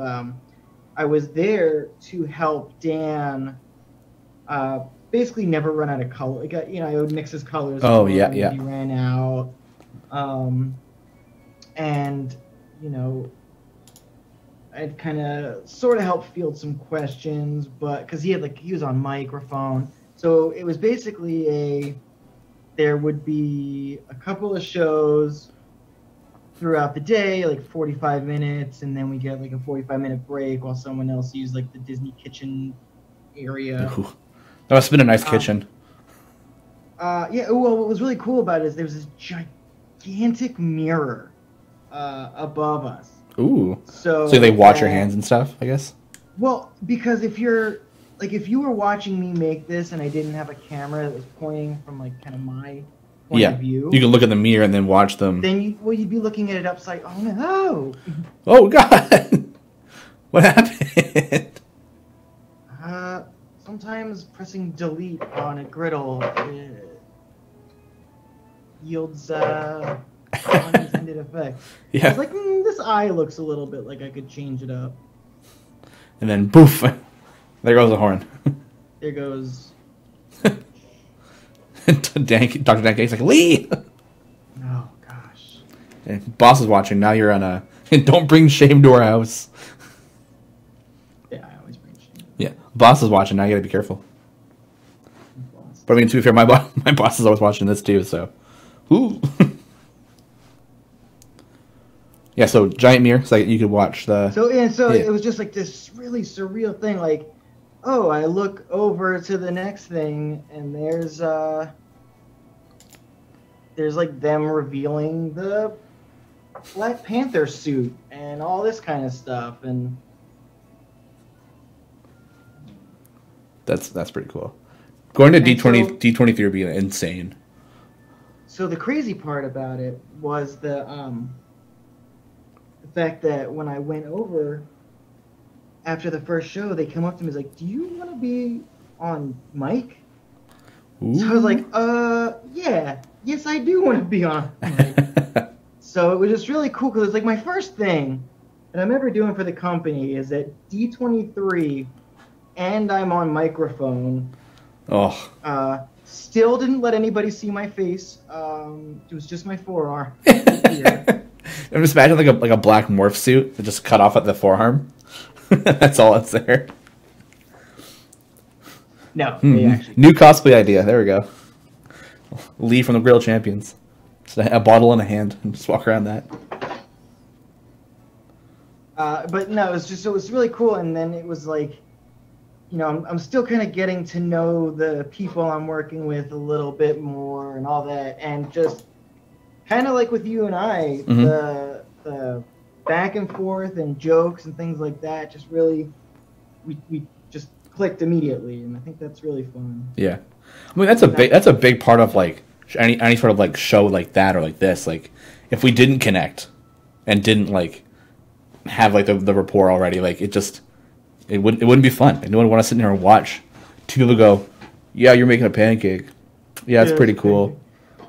I was there to help Dan basically never run out of color. I would mix his colors. Oh, yeah. He ran out. And, I'd kind of sort of help field some questions, but because he was on microphone. So it was basically there would be a couple of shows throughout the day, like 45 minutes, and then we get like a 45-minute break while someone else used like the Disney kitchen area. Ooh. That must have been a nice kitchen. Yeah, well, what was really cool about it is there was this gigantic mirror above us. Ooh. So they watch your hands and stuff, I guess? Well, because if you were watching me make this and I didn't have a camera that was pointing from like kind of my point of view. You can look in the mirror and then watch them. Then you'd be looking at it upside. Oh no! Oh God! What happened? Sometimes pressing delete on a griddle yields unintended effects. Yeah. I was like, this eye looks a little bit like I could change it up. And then poof! There goes the horn. There goes. Dr. Dan Cake's like, Lee! Oh, gosh. And boss is watching. Now you're on a... Don't bring shame to our house. Yeah, I always bring shame. Yeah. Boss is watching. Now you gotta be careful. But I mean, to be fair, my boss is always watching this too, so... Ooh! Yeah, so giant mirror, so you could watch the... So it was just like this really surreal thing, like... Oh, I look over to the next thing, and there's like them revealing the Black Panther suit and all this kind of stuff, and that's pretty cool. Going to D23 would be insane. So the crazy part about it was the fact that when I went over. After the first show, they come up to me and like, do you want to be on mic? Ooh. So I was like, yeah, yes, I do want to be on mic. So it was just really cool because it's like my first thing that I'm ever doing for the company is at D23 and I'm on microphone. Oh. Still didn't let anybody see my face. It was just my forearm. I'm just imagining like a black morph suit that just cut off at the forearm. That's all that's there. No, they actually... New cosplay idea. There we go. Lee from the Griddle Champions. Just a bottle in a hand and just walk around that. But no, it was really cool. And then it was like, I'm still kind of getting to know the people I'm working with a little bit more and all that. And just kind of like with you and I, the back and forth and jokes and things like that just really, we just clicked immediately, and I think that's really fun. Yeah, I mean that's a big part of like any sort of like show like that or like this. Like if we didn't connect and didn't like have like the rapport already, like it wouldn't be fun. And no one would want to sit there and watch two people go, yeah, you're making a pancake. Yeah, it's pretty cool.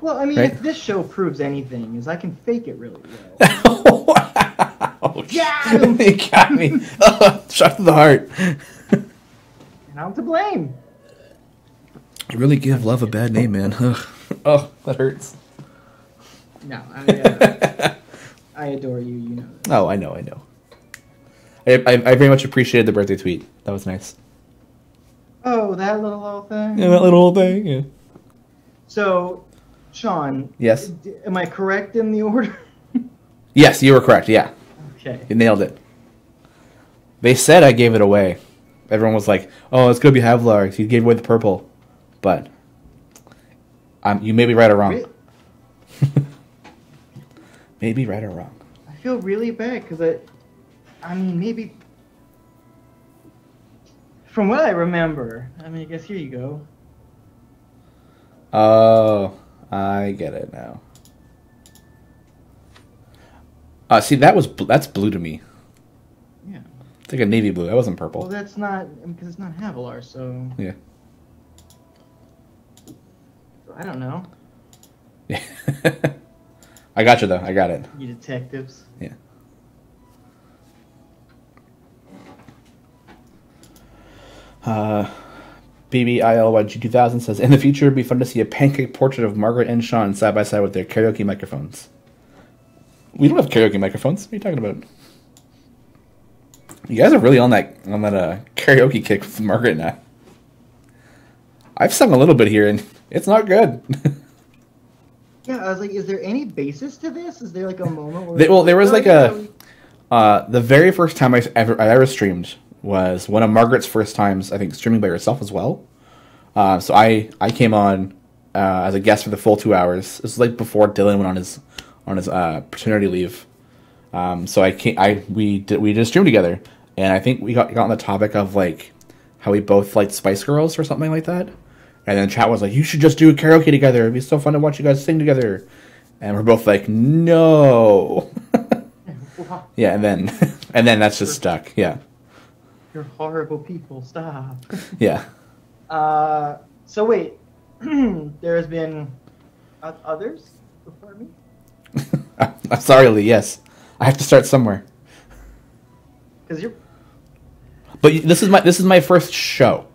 Well, I mean, right? if this show proves anything, is I can fake it really well. Wow. Got him! He got me. Oh, shot to the heart. And I'm to blame. You really give love a bad name, man. Oh, that hurts. No, I adore you, you know that. Oh, I know. I very much appreciated the birthday tweet. That was nice. Oh, that little old thing? Yeah, that little old thing, yeah. So, Shawn. Yes? Am I correct in the order? Yes, you were correct, yeah. Okay. You nailed it. They said I gave it away. Everyone was like, oh, it's going to be Havlar. He gave away the purple. But you may be right or wrong. Maybe right or wrong. I feel really bad because I mean, maybe from what I remember, I mean, I guess here you go. Oh, I get it now. See, that's blue to me. Yeah. It's like a navy blue. That wasn't purple. Well, that's not because it's not Havilar, so. Yeah. So I don't know. Yeah. I got you though. I got it. You detectives. Yeah. BBILYG2000 says, in the future, it'd be fun to see a pancake portrait of Margaret and Shawn side by side with their karaoke microphones. We don't have karaoke microphones. What are you talking about? You guys are really on that karaoke kick with Margaret and I. I've sung a little bit here, and it's not good. Yeah, I was like, is there any basis to this? Is there like a moment where... there was like the very first time I ever streamed was one of Margaret's first times, I think, streaming by herself as well. So I came on as a guest for the full 2 hours. This was like before Dylan went on his paternity leave. So we did a stream together, and I think we got on the topic of like how we both liked Spice Girls or something like that. And then chat was like, you should just do a karaoke together. It'd be so fun to watch you guys sing together. And we're both like, no. Yeah, and then that's just stuck. Yeah. You're horrible people. Stop. Yeah. So wait, there's been others before me? I'm sorry, Lee. Yes, I have to start somewhere. Because you're. But this is my first show.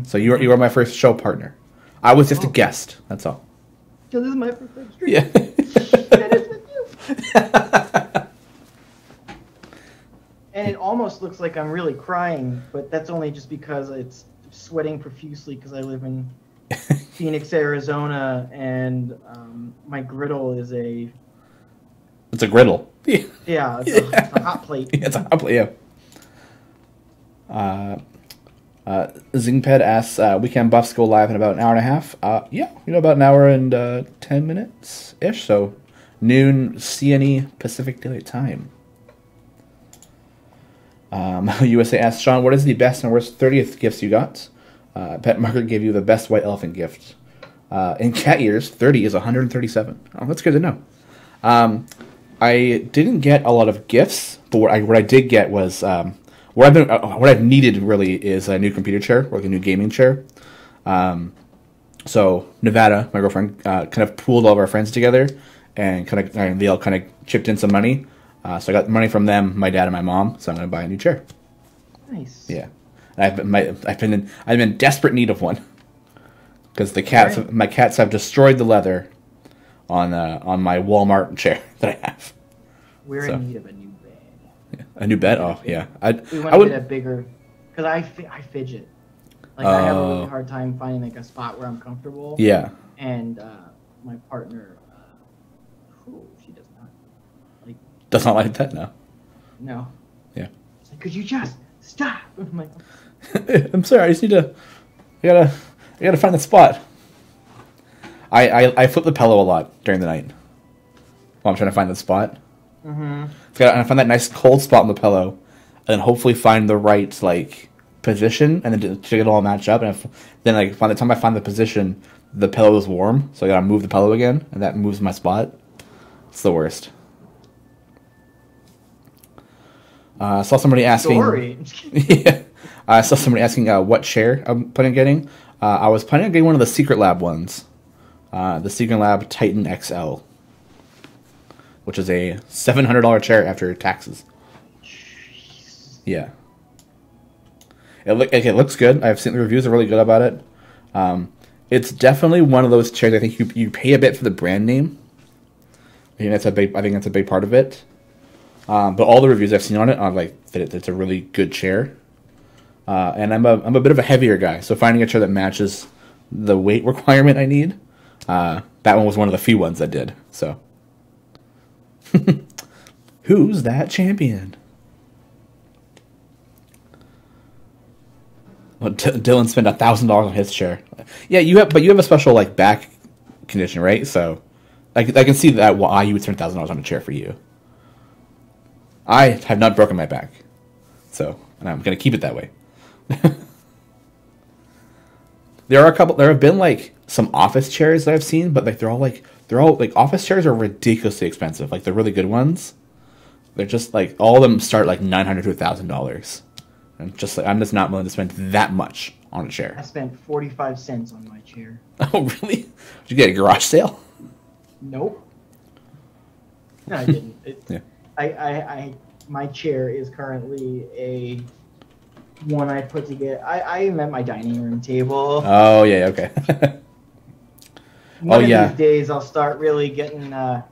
So you are my first show partner. I was just a guest. That's all. So this is my first time stream. Yeah. And it's with you. And it almost looks like I'm really crying, but that's only just because it's sweating profusely because I live in Phoenix, Arizona, and my griddle is a... It's a griddle. Yeah, it's a hot plate. Yeah, it's a hot plate, yeah. Zingped asks, weekend buffs go live in about an hour and a half. Yeah, about an hour and 10 minutes-ish, so noon CNE Pacific Daylight Time. USA asks, Shawn, what is the best and worst 30th gifts you got? Bet Margaret gave you the best white elephant gift. In cat years, 30 is 137. Oh, that's good to know. I didn't get a lot of gifts, but what I did get was... what I've needed really is a new computer chair, or like a new gaming chair. So Nevada, my girlfriend, kind of pooled all of our friends together, and they all kind of chipped in some money. So I got money from them, my dad and my mom. So I'm going to buy a new chair. Nice. Yeah, and I've been in desperate need of one because my cats have destroyed the leather on my Walmart chair that I have. We're in need of a new bed. Yeah. A new bed? Oh, yeah. We want to get a bigger... Because I fidget. Like, I have a really hard time finding, like, a spot where I'm comfortable. Yeah. And my partner... she does not like... Does not like that? No. No. Yeah. It's like, could you just stop? I'm like... I'm sorry, I just need to... I gotta find the spot. I flip the pillow a lot during the night while I'm trying to find the spot. Mm-hmm. And I find that nice cold spot on the pillow, and then hopefully find the right like position, and then to get it all match up. And then like by the time I find the position, the pillow is warm, so I gotta move the pillow again, and that moves my spot. It's the worst. I saw somebody asking. Yeah, I saw somebody asking what chair I'm planning on getting. I was planning on getting one of the Secret Lab ones, the Secret Lab Titan XL, which is a $700 chair after taxes. Yeah, it looks good. I've seen the reviews are really good about it. It's definitely one of those chairs. I think you pay a bit for the brand name. I think that's a big part of it. But all the reviews I've seen on it are like that it's a really good chair. And I'm a bit of a heavier guy, so finding a chair that matches the weight requirement I need, that one was one of the few ones that did. So, who's that champion? Well, Dylan spent $1,000 on his chair. Yeah, you have a special like back condition, right? So, I can see that why you would spend $1,000 on a chair for you. I have not broken my back, so and I'm gonna keep it that way. There have been like some office chairs that I've seen, but like they're all like office chairs are ridiculously expensive. Like the really good ones, they're just like all of them start like $900 to $1,000, and I'm just not willing to spend that much on a chair. I spent 45 cents on my chair. Oh really? Did you get a garage sale? Nope. No, I didn't. Yeah. My chair is currently a one I put together. I'm at my dining room table. Oh yeah, okay. One of these days I'll start really getting a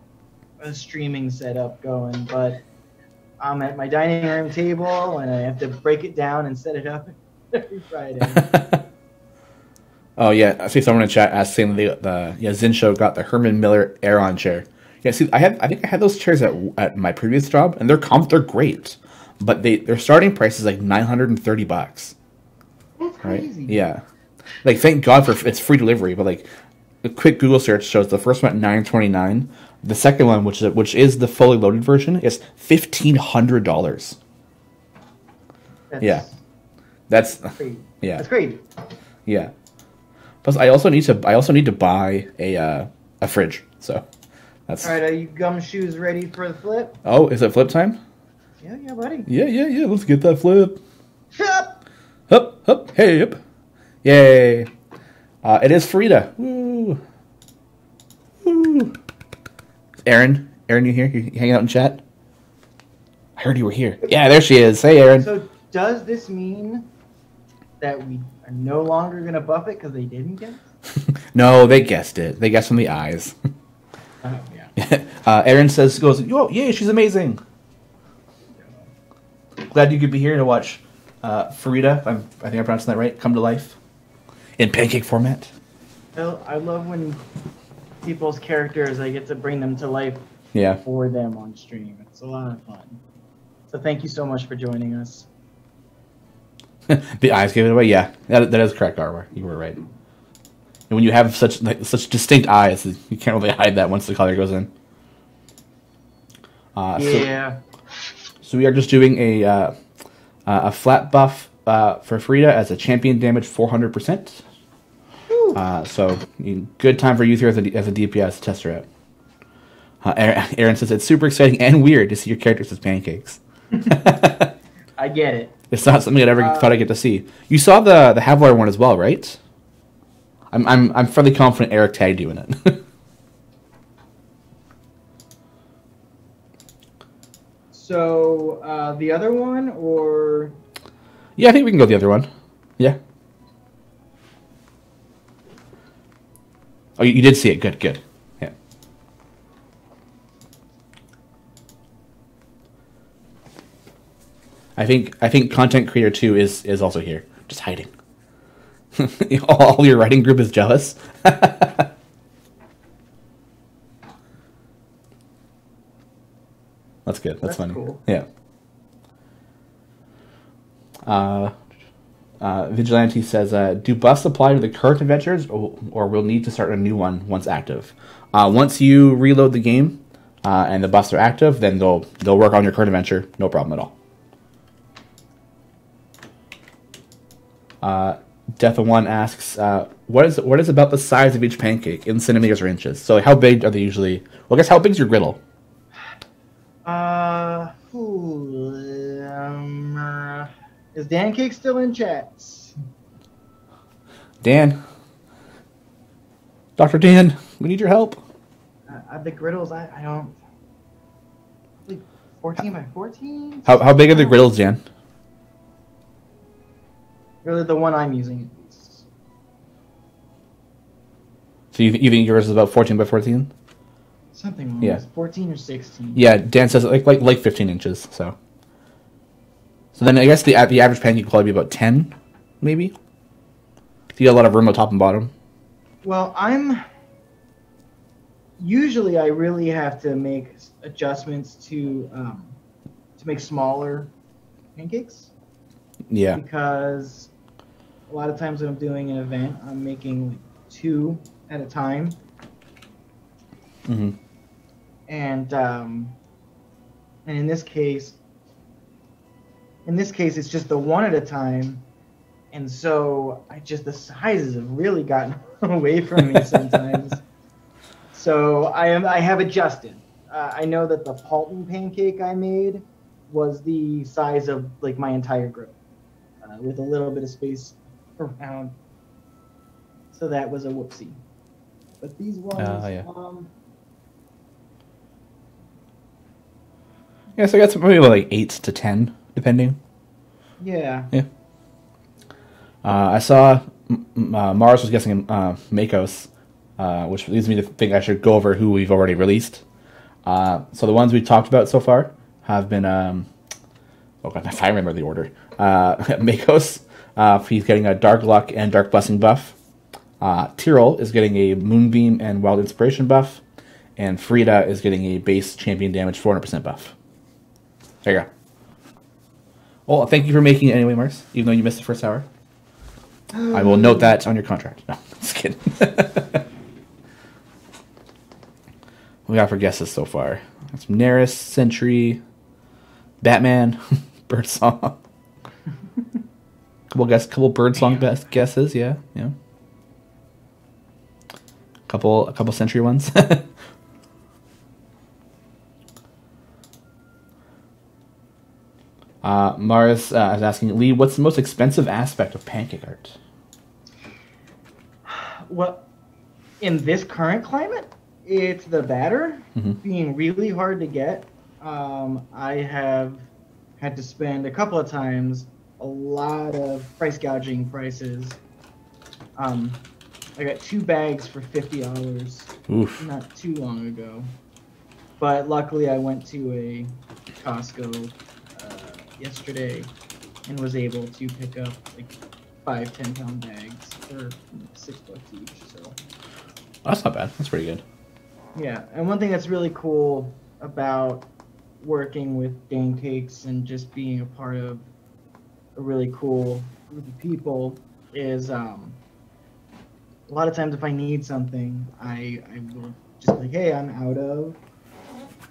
streaming setup going, but I'm at my dining room table and I have to break it down and set it up every Friday. Oh yeah, I see someone in chat asking the Zinsho got the Herman Miller Aeron chair. Yeah, see, I think I had those chairs at my previous job, and they're great, but their starting price is like $930. That's crazy. Right? Yeah, like thank God for it's free delivery, but like a quick Google search shows the first one at $929, the second one, which is the fully loaded version, is $1,500. Yeah, that's crazy. Yeah, that's crazy. Yeah. Plus, I also need to buy a fridge, so. That's... All right, are you gumshoes ready for the flip? Oh, is it flip time? Yeah, buddy. Yeah. Let's get that flip. Hup! Hup, hey, up. Yay. It is Frida. Woo. Aaron, you here? You hanging out in chat? I heard you were here. Yeah, there she is. Hey, Aaron. So does this mean that we are no longer going to buff it because they didn't guess? No, they guessed it. They guessed from the eyes. Oh, yeah. Aaron goes, "Oh, yay, she's amazing." Glad you could be here to watch Frida, I think I pronounced that right, come to life in pancake format. I love when people's characters, I get to bring them to life for them on stream. It's a lot of fun. So thank you so much for joining us. The eyes gave it away. Yeah, that is correct, Arwar. You were right. And when you have such distinct eyes, you can't really hide that once the color goes in. Yeah. So we are just doing a flat buff for Frida as a champion damage 400%. So good time for you here as a DPS tester out. Aaron says it's super exciting and weird to see your characters as pancakes. I get it. It's not something I'd ever thought I'd get to see. You saw the Havlar one as well, right? I'm fairly confident Eric tagged you in it. So the other one, or yeah, I think we can go the other one. Yeah. Oh, you did see it. Good. Yeah. I think Content Creator 2 is also here, just hiding. All your writing group is jealous. That's good. That's funny. Cool. Yeah. Vigilante says, do buffs apply to the current adventures, or we'll need to start a new one once active? Once you reload the game, and the buffs are active, then they'll work on your current adventure, no problem at all. Death of One asks, what is about the size of each pancake in centimeters or inches? So how big are they usually? Well, I guess how big is your griddle? Is Dan Cake still in chat? Dan, Dr. Dan, we need your help. The griddles, I don't. Like 14 by 14. How big are the griddles, Dan? Really, the one I'm using at least. So you think yours is about 14 by 14? Something like Yeah. 14 or 16. Yeah, Dan says like 15 inches. So then I guess the average pancake will probably be about 10, maybe. So you got a lot of room on top and bottom. Well, usually I really have to make adjustments to make smaller pancakes. Yeah. Because a lot of times when I'm doing an event, I'm making like 2 at a time. Mm-hmm. And in this case, it's just the 1 at a time, and so the sizes have really gotten away from me sometimes. So I have adjusted. I know that the Palton pancake I made was the size of like my entire griddle, with a little bit of space around. So that was a whoopsie. But these ones, yeah, so I got maybe about like 8 to 10, depending. Yeah. Yeah. I saw Mars was guessing Makos, which leads me to think I should go over who we've already released. So the ones we talked about so far have been, oh god, if I remember the order. Makos, he's getting a Dark Luck and Dark Blessing buff. Tyrell is getting a Moonbeam and Wild Inspiration buff. And Frida is getting a base champion damage 400% buff. There you go. Well, thank you for making it anyway, Mars, even though you missed the first hour. I will note that on your contract. No, just kidding. What we got for guesses so far? That's Neris, Sentry, Batman, Birdsong. Couple Birdsong best guesses, yeah. Couple Sentry ones. Mars is asking, Lee, what's the most expensive aspect of pancake art? Well, in this current climate, it's the batter being really hard to get. I have had to spend a couple of times a lot of price gouging prices. I got 2 bags for $50 not too long ago. But luckily I went to a Costco yesterday and was able to pick up like 5 10-pound bags for $6 each. So that's not bad. That's pretty good. Yeah, and one thing that's really cool about working with Dane Cakes and just being a part of a really cool group of people is a lot of times if I need something, I will just be like, hey, I'm out of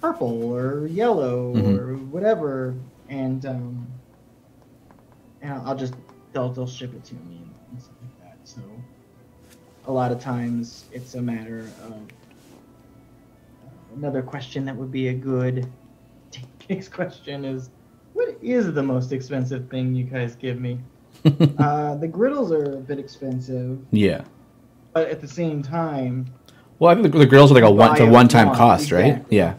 purple or yellow or whatever, and I'll just they'll ship it to me and stuff like that. So a lot of times it's a matter of another question that would be a good Cakes question is, what is the most expensive thing you guys give me? The griddles are a bit expensive. Yeah. But at the same time, well, I think the griddles are like a one-time cost, exactly. Right? Yeah.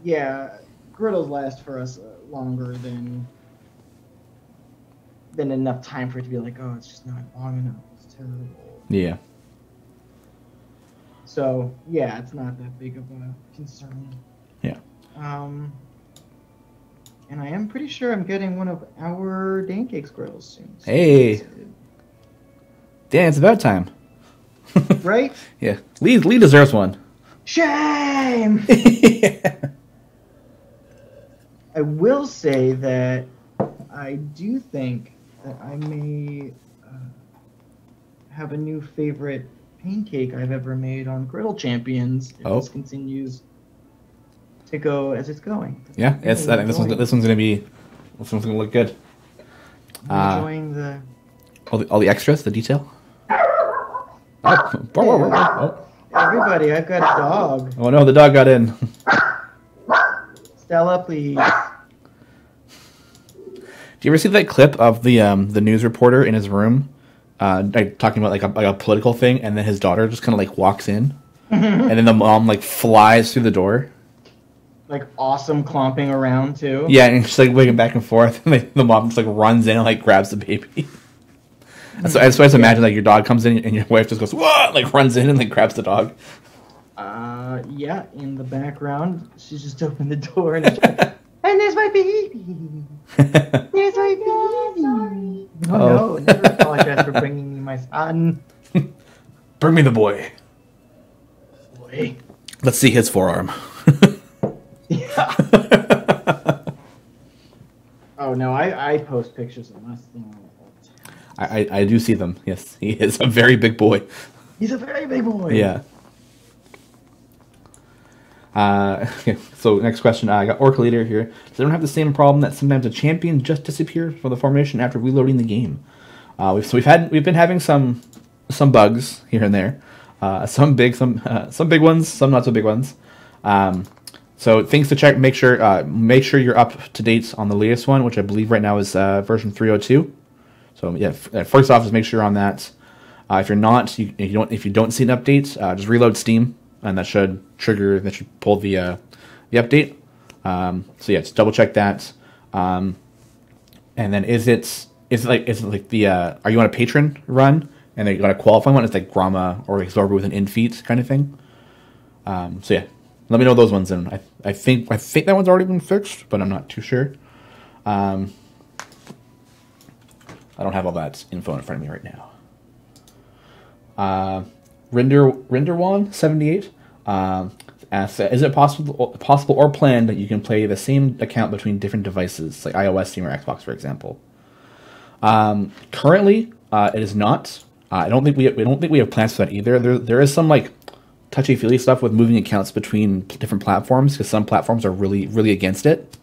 Yeah, griddles last for us longer than enough time for it to be like, oh, it's just not long enough. It's terrible. Yeah. So yeah, it's not that big of a concern. Yeah. And I am pretty sure I'm getting one of our Dane Cakes griddles soon. So hey. Dan, it's about time. Right? Yeah. Lee deserves one. Shame! Yeah. I will say that I do think that I may have a new favorite pancake I've ever made on Griddle Champions if this continues. to go as it's going. Yeah, I think this one's gonna look good. Enjoying the all the extras, the detail. Everybody, I've got a dog. Oh no, the dog got in. Stella, please. Do you ever see that clip of the news reporter in his room, like talking about like a political thing, and then his daughter just kind of like walks in, and then the mom like flies through the door. Like awesome clomping around too. Yeah, and she's like wigging back and forth, and like, the mom just like runs in and like grabs the baby. So I just imagine like your dog comes in and your wife just goes whoa, like runs in and like grabs the dog. Yeah, in the background, she's just opened the door and it's like, and there's my baby. There's my baby. Oh no, never apologize for bringing me my son. Bring me the boy. Boy. Let's see his forearm. Yeah. Oh no, I post pictures of my thing. I do see them. Yes, he is a very big boy. He's a very big boy. Yeah. Okay, so next question. I got Orca Leader here. Does anyone have the same problem that sometimes a champion just disappears from the formation after reloading the game? We've been having some bugs here and there. Some big ones, some not so big ones. So things to check. Make sure you're up to date on the latest one, which I believe right now is version 302. So yeah, first off, just make sure you're on that. If you're not, if you don't see an update, just reload Steam, and that should pull the update. So yeah, just double check that. And then is it like the are you on a patron run and then you got a qualifying one? It's like Grama or Exorber with an in-feat kind of thing. So yeah, let me know those ones, and I think that one's already been fixed, but I'm not too sure. I don't have all that info in front of me right now. Rinderwan78 asks, is it possible or planned that you can play the same account between different devices, like iOS, Steam, or Xbox, for example? Currently, it is not. I don't think we have plans for that either. There is some like touchy-feely stuff with moving accounts between different platforms, because some platforms are really, really against it.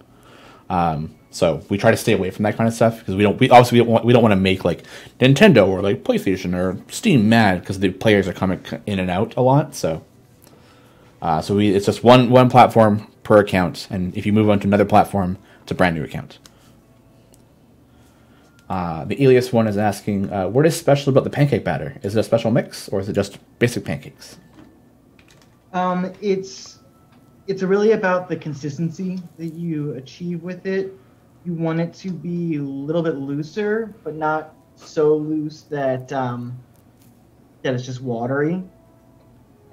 So we try to stay away from that kind of stuff, because we don't want to make like Nintendo or like PlayStation or Steam mad, because the players are coming in and out a lot. So it's just one platform per account, and if you move on to another platform, it's a brand new account. The Elias one is asking, what is special about the pancake batter? Is it a special mix, or is it just basic pancakes? It's really about the consistency that you achieve with it. You want it to be a little bit looser, but not so loose that that it's just watery.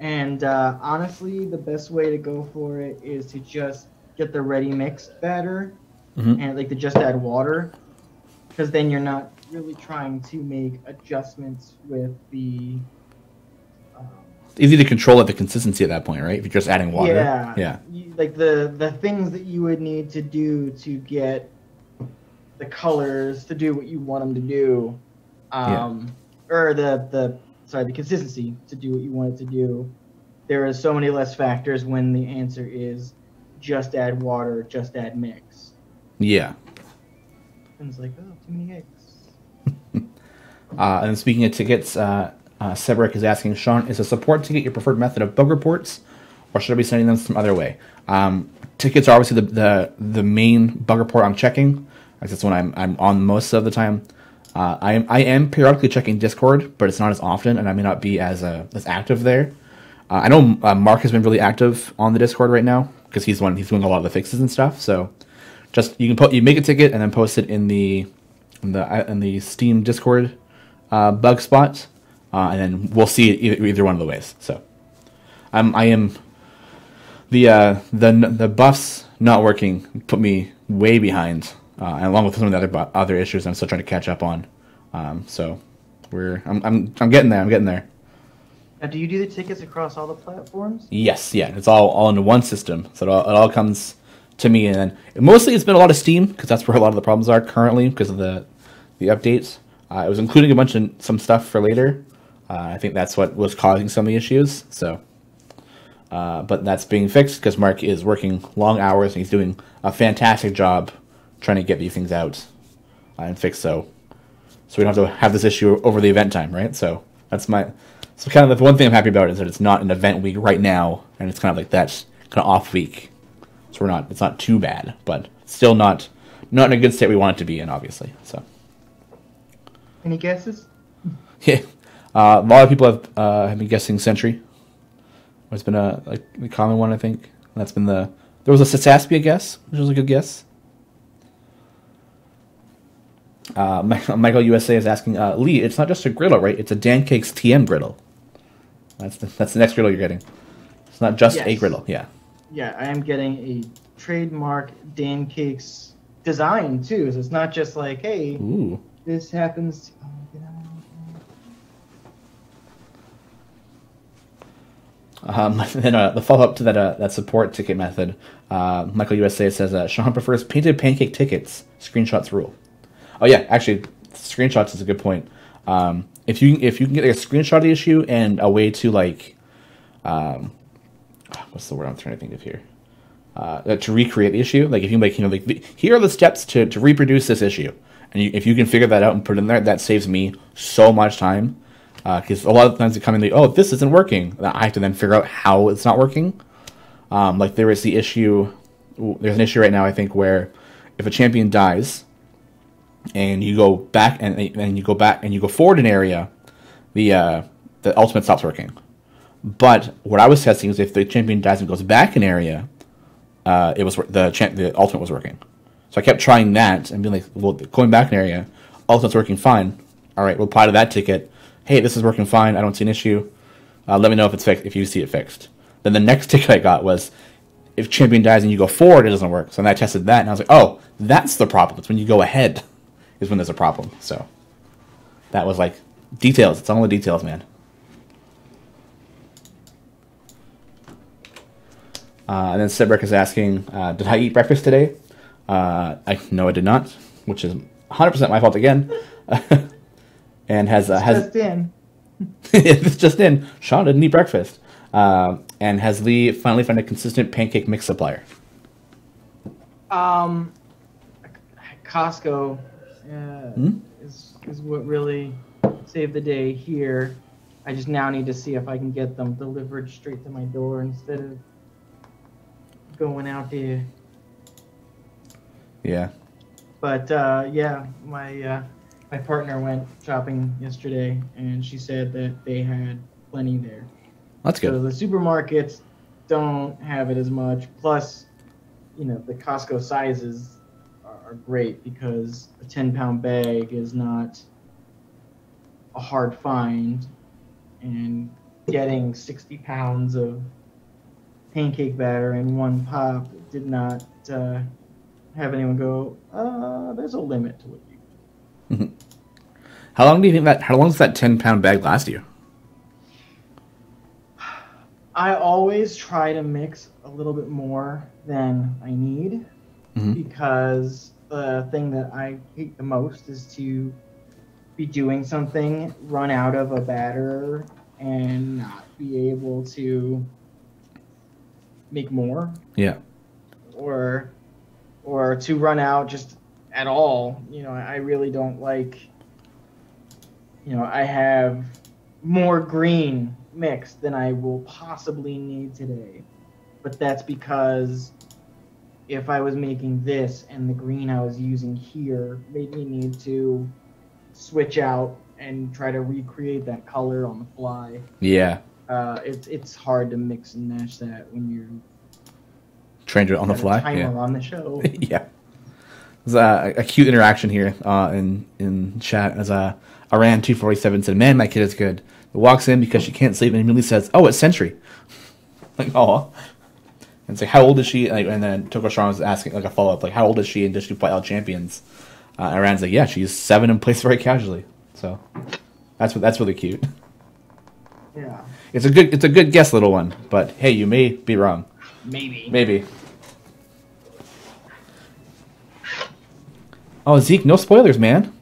And honestly, the best way to go for it is to just get the ready mixed batter and like to just add water, because then you're not really trying to make adjustments with the. It's easy to control the consistency at that point, right? If you're just adding water. Yeah. Like the things that you would need to do to get the colors to do what you want them to do, or the consistency to do what you want it to do. There are so many less factors when the answer is just add water, just add mix. Yeah. And it's like, oh, too many eggs. And speaking of tickets, Sebrick is asking, Shawn, is a support ticket your preferred method of bug reports, or should I be sending them some other way? Tickets are obviously the main bug report I'm checking. That's when I'm on most of the time. I am periodically checking Discord, but it's not as often, and I may not be as active there. I know Mark has been really active on the Discord right now, because he's doing a lot of the fixes and stuff. So just you make a ticket and then post it in the Steam Discord bug spot. And then we'll see it either one of the ways. So, I am the buffs not working put me way behind, and along with some of the other issues I'm still trying to catch up on. So I'm getting there. I'm getting there. Now, do you do the tickets across all the platforms? Yes, yeah, it's all into one system, so it all comes to me, and then mostly it's been a lot of Steam, because that's where a lot of the problems are currently because of the updates. I was including a bunch of some stuff for later. I think that's what was causing some of the issues. So, But that's being fixed because Mark is working long hours and he's doing a fantastic job trying to get these things out and fixed so we don't have to have this issue over the event time, right? So that's so kind of the one thing I'm happy about is that it's not an event week right now, and it's kind of like that kind of off week. So it's not too bad, but still not in a good state we want it to be in, obviously. So. Any guesses? Yeah, a lot of people have been guessing Sentry. It's been the common one, I think. That's been there was a Sasaspia guess, which was a good guess. Michael USA is asking, Lee, it's not just a griddle, right? It's a Dan Cakes TM griddle. That's the next griddle you're getting. It's not just a griddle, yeah. Yeah, I am getting a trademark Dan Cakes design too. So it's not just like, hey, ooh, this happens. Then the follow-up to that support ticket method, Michael USA says, Shawn prefers painted pancake tickets. Screenshots rule. Oh yeah, actually, screenshots is a good point. If you can get a screenshot of the issue and a way to what's the word I'm trying to think of here? To recreate the issue, like if you here are the steps to reproduce this issue, and if you can figure that out and put it in there, that saves me so much time. Because a lot of times they come in, oh, this isn't working. I have to then figure out how it's not working. Like there is the issue. There's an issue right now, I think, where if a champion dies, and you go back and you go forward an area, the ultimate stops working. But what I was testing is if the champion dies and goes back an area, the ultimate was working. So I kept trying that and being like, well, going back an area, ultimate's working fine. All right, we'll apply to that ticket. Hey, this is working fine. I don't see an issue. Let me know if it's fixed. If you see it fixed. Then the next ticket I got was if champion dies and you go forward, it doesn't work. So then I tested that and I was like, oh, that's the problem. It's when you go ahead is when there's a problem. So that was like details. It's all the details, man. And then Sebrick is asking, did I eat breakfast today? No, I did not, which is 100% my fault again. And just in. It's just in. Shawn didn't eat breakfast. And has Lee finally found a consistent pancake mix supplier? Costco is what really saved the day here. I just now need to see if I can get them delivered straight to my door instead of going out there. Yeah. But yeah, my partner went shopping yesterday, and she said that they had plenty there. That's good. So the supermarkets don't have it as much. Plus, the Costco sizes are great because a 10-pound bag is not a hard find, and getting 60 pounds of pancake batter in one pop did not have anyone go, there's a limit to what you can. How long does that 10-pound bag last you? I always try to mix a little bit more than I need because the thing that I hate the most is to be doing something, run out of a batter, and not be able to make more. Yeah. Or to run out just at all. I really don't like, I have more green mixed than I will possibly need today. But that's because if I was making this and the green I was using here made me need to switch out and try to recreate that color on the fly. Yeah. It's hard to mix and match that when you're trying to do it on the fly. Timer on the show. Yeah. There's a cute interaction here in chat as Aran247 said, "Man, my kid is good." It walks in because she can't sleep and immediately says, "Oh, it's Sentry." Like, oh. And it's like, how old is she? And then Toko Shawn was asking like a follow up, like, how old is she and does she play all champions? Aran's like, yeah, she's 7 and plays very casually. So that's really cute. Yeah. It's a good guess, little one. But hey, you may be wrong. Maybe. Oh, Zeke, no spoilers, man.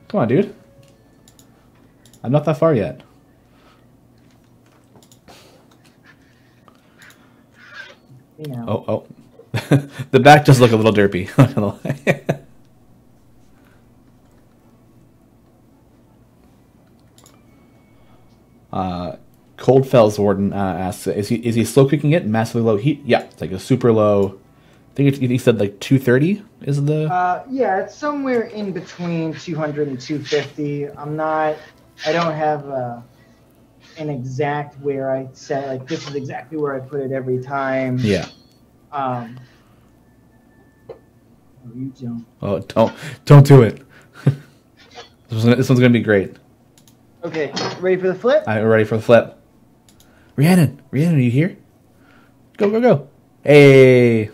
Come on, dude. I'm not that far yet. Oh. The back does look a little derpy. Not gonna lie. Coldfell's Warden asks, is he slow cooking it? Massively low heat? Yeah, it's like a super low. I think he said like 230 is the. Yeah, it's somewhere in between 200 and 250. I don't have an exact where I set, like, this is exactly where I put it every time. Yeah. You don't. Oh, don't do it. This one's gonna be great. Okay, ready for the flip? I'm ready for the flip. Rhiannon, are you here? Go. Hey,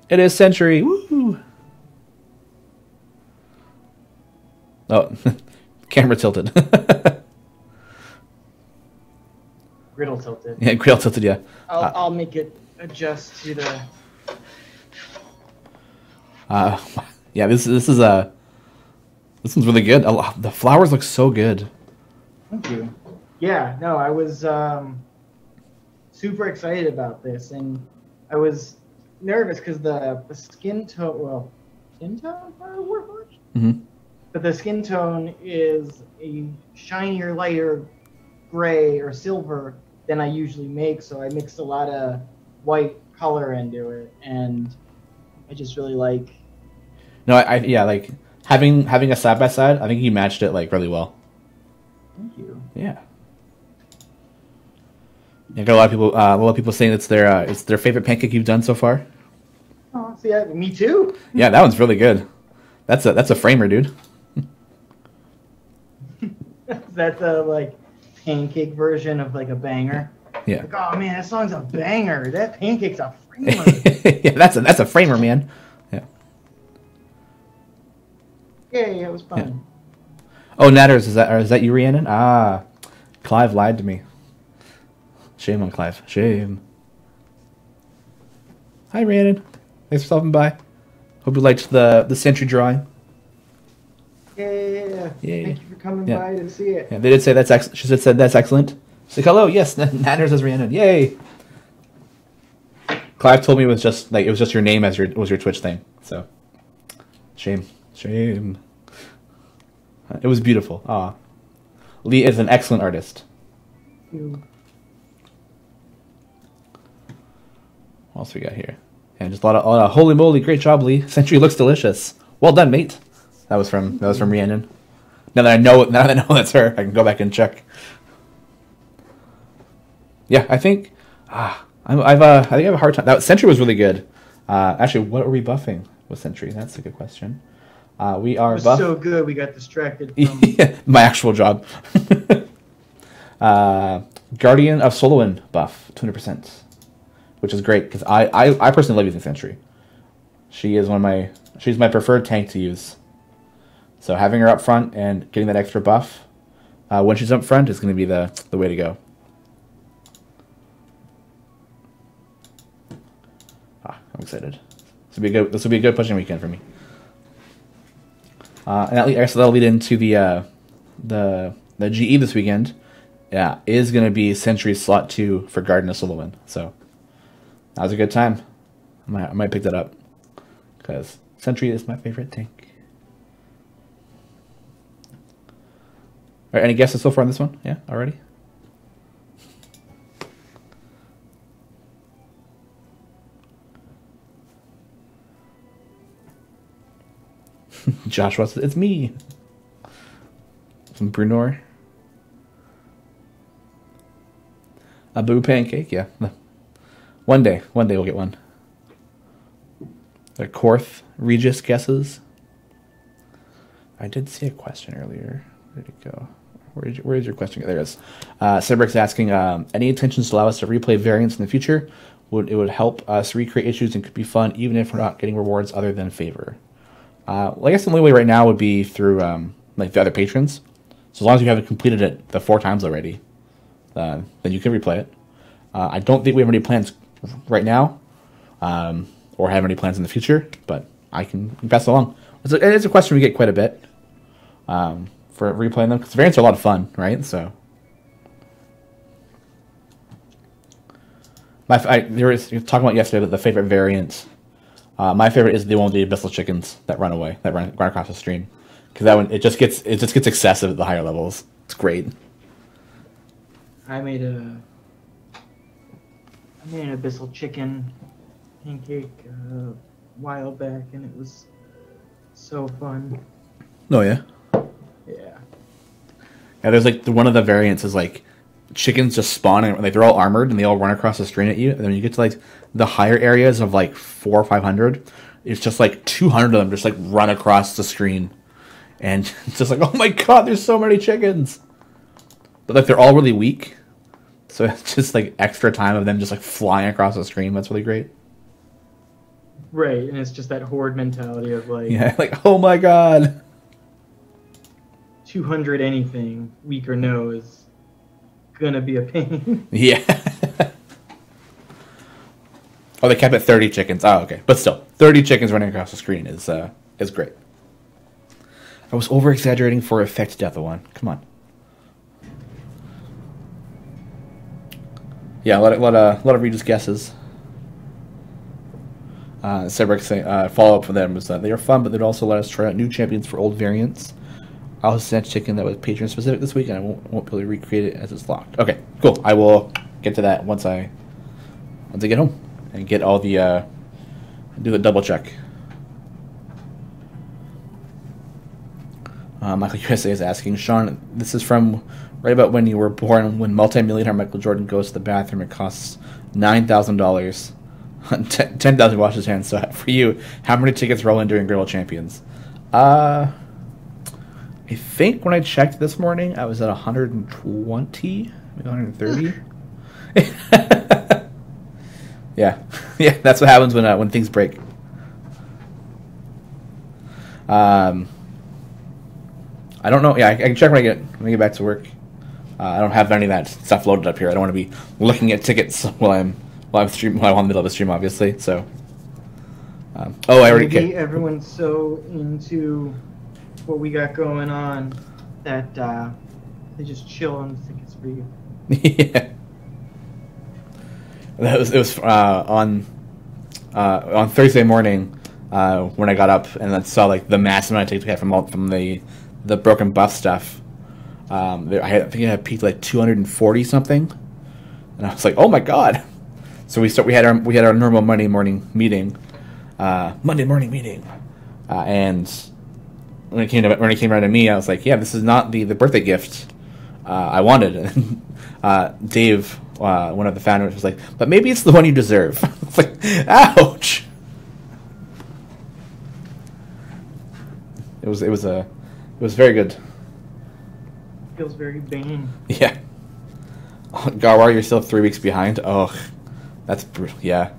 it is Century. Woo! Oh, camera tilted. Griddle tilted. Yeah, Griddle tilted, yeah. I'll make it adjust to the... Yeah, this one's really good. The flowers look so good. Thank you. Yeah, no, I was super excited about this, and I was nervous because the skin tone, Mm-hmm. but the skin tone is a shinier, lighter gray or silver than I usually make, so I mixed a lot of white color into it, and I just really like. No, like having a side by side. I think you matched it like really well. Thank you. Yeah. I got a lot of people saying it's their favorite pancake you've done so far. Oh, see, me too. Yeah, that one's really good. That's a framer, dude. That's a like pancake version of like a banger. Yeah. Like, oh man, that song's a banger. That pancake's a framer. Yeah, that's a framer, man. Yeah. Yeah, it was fun. Yeah. Oh, Natters, is that you, Rhiannon? Ah, Clive lied to me. Shame on Clive. Shame. Hi, Rhiannon. Thanks for stopping by. Hope you liked the Sentry drawing. Yeah. Thank you for coming by to see it. Yeah, they did say that's excellent. She said that's excellent. She's like, hello, yes, Natters as Rhiannon. Yay. Clive told me it was just your name as was your Twitch thing. So, shame. It was beautiful. Ah, Lee is an excellent artist. Thank you. What else we got here? And just a lot of holy moly, great job, Lee. Century looks delicious. Well done, mate. That was from Rhiannon. Now that I know that's her, I can go back and check. Yeah, I think I think I have a hard time. That Century was really good. Actually, what are we buffing with Century? That's a good question. We are buff. So good, we got distracted from my actual job. Guardian of Solowin buff, 200%, which is great because I personally love using Century. She's my preferred tank to use. So having her up front and getting that extra buff when she's up front is going to be the way to go. I'm excited. This will be a good pushing weekend for me. And that'll lead into the GE this weekend. Yeah, is going to be Century slot 2 for Garden of Solowin. So that was a good time. I might pick that up because Century is my favorite tank. All right, any guesses so far on this one? Yeah, already? Joshua, it's me. Some Brunor. A Boo Pancake, yeah. One day we'll get one. The Korth Regis guesses. I did see a question earlier. Where did it go? Where is your question? There it is. Cyberx asking, any intentions to allow us to replay variants in the future? It would help us recreate issues and could be fun even if we're not getting rewards other than favor. Well, I guess the only way right now would be through like the other patrons. So as long as you haven't completed it the 4 times already, then you can replay it. I don't think we have any plans right now, or have any plans in the future, but I can pass it along. It's a question we get quite a bit for replaying them, because variants are a lot of fun, right? So, There was you were talking about yesterday the favorite variant. My favorite is the one with the abyssal chickens that run away, that run across the stream, because that one it just gets excessive at the higher levels. It's great. I made an abyssal chicken pancake a while back, and it was so fun. Oh yeah. Yeah. Yeah, there's like one of the variants is like chickens just spawn and like they're all armored and they all run across the screen at you. And then when you get to like the higher areas of like 400 or 500, it's just like 200 of them just like run across the screen, and it's just like, oh my god, there's so many chickens. But like they're all really weak, so it's just like extra time of them just like flying across the screen. That's really great. Right, and it's just that horde mentality of like, Yeah, like oh my god. 200 anything, weak or no, is gonna be a pain. Yeah. Oh, they kept it 30 chickens. Oh, okay. But still, 30 chickens running across the screen is great. I was over-exaggerating for effect, Death one. Come on. Yeah, a lot of readers' guesses. Cedric saying, follow-up for them was that they are fun, but they'd also let us try out new champions for old variants. I also sent chicken that was Patreon specific this week, and I won't be able to recreate it as it's locked. Okay, cool. I will get to that once I get home and get all the do the double check. Michael USA is asking, Shawn, this is from right about when you were born, when multi-millionaire Michael Jordan goes to the bathroom, it costs $9,000. 10,000 wash his hands. So for you, how many tickets roll in during Griddle Champions? I think when I checked this morning, I was at 120, maybe 130. Yeah, yeah, that's what happens when things break. I don't know. Yeah, I can check when I get back to work. I don't have any of that stuff loaded up here. I don't want to be looking at tickets while I'm in the middle of a stream, obviously. So, I already get. Everyone's so into what we got going on that they just chill on the tickets for you. Yeah. It was on Thursday morning when I got up and then saw like the massive amount of tickets we had from the broken buff stuff. I think it had peaked like 240 something, and I was like, oh my god! So we had our normal Monday morning meeting, and when it came around to me, I was like, yeah, this is not the birthday gift I wanted. And Dave, one of the founders, was like, but maybe it's the one you deserve. It's like, ouch. It was very good. Feels very vain. Yeah. Oh, Garwar, you're still 3 weeks behind. Oh, that's brutal. Yeah.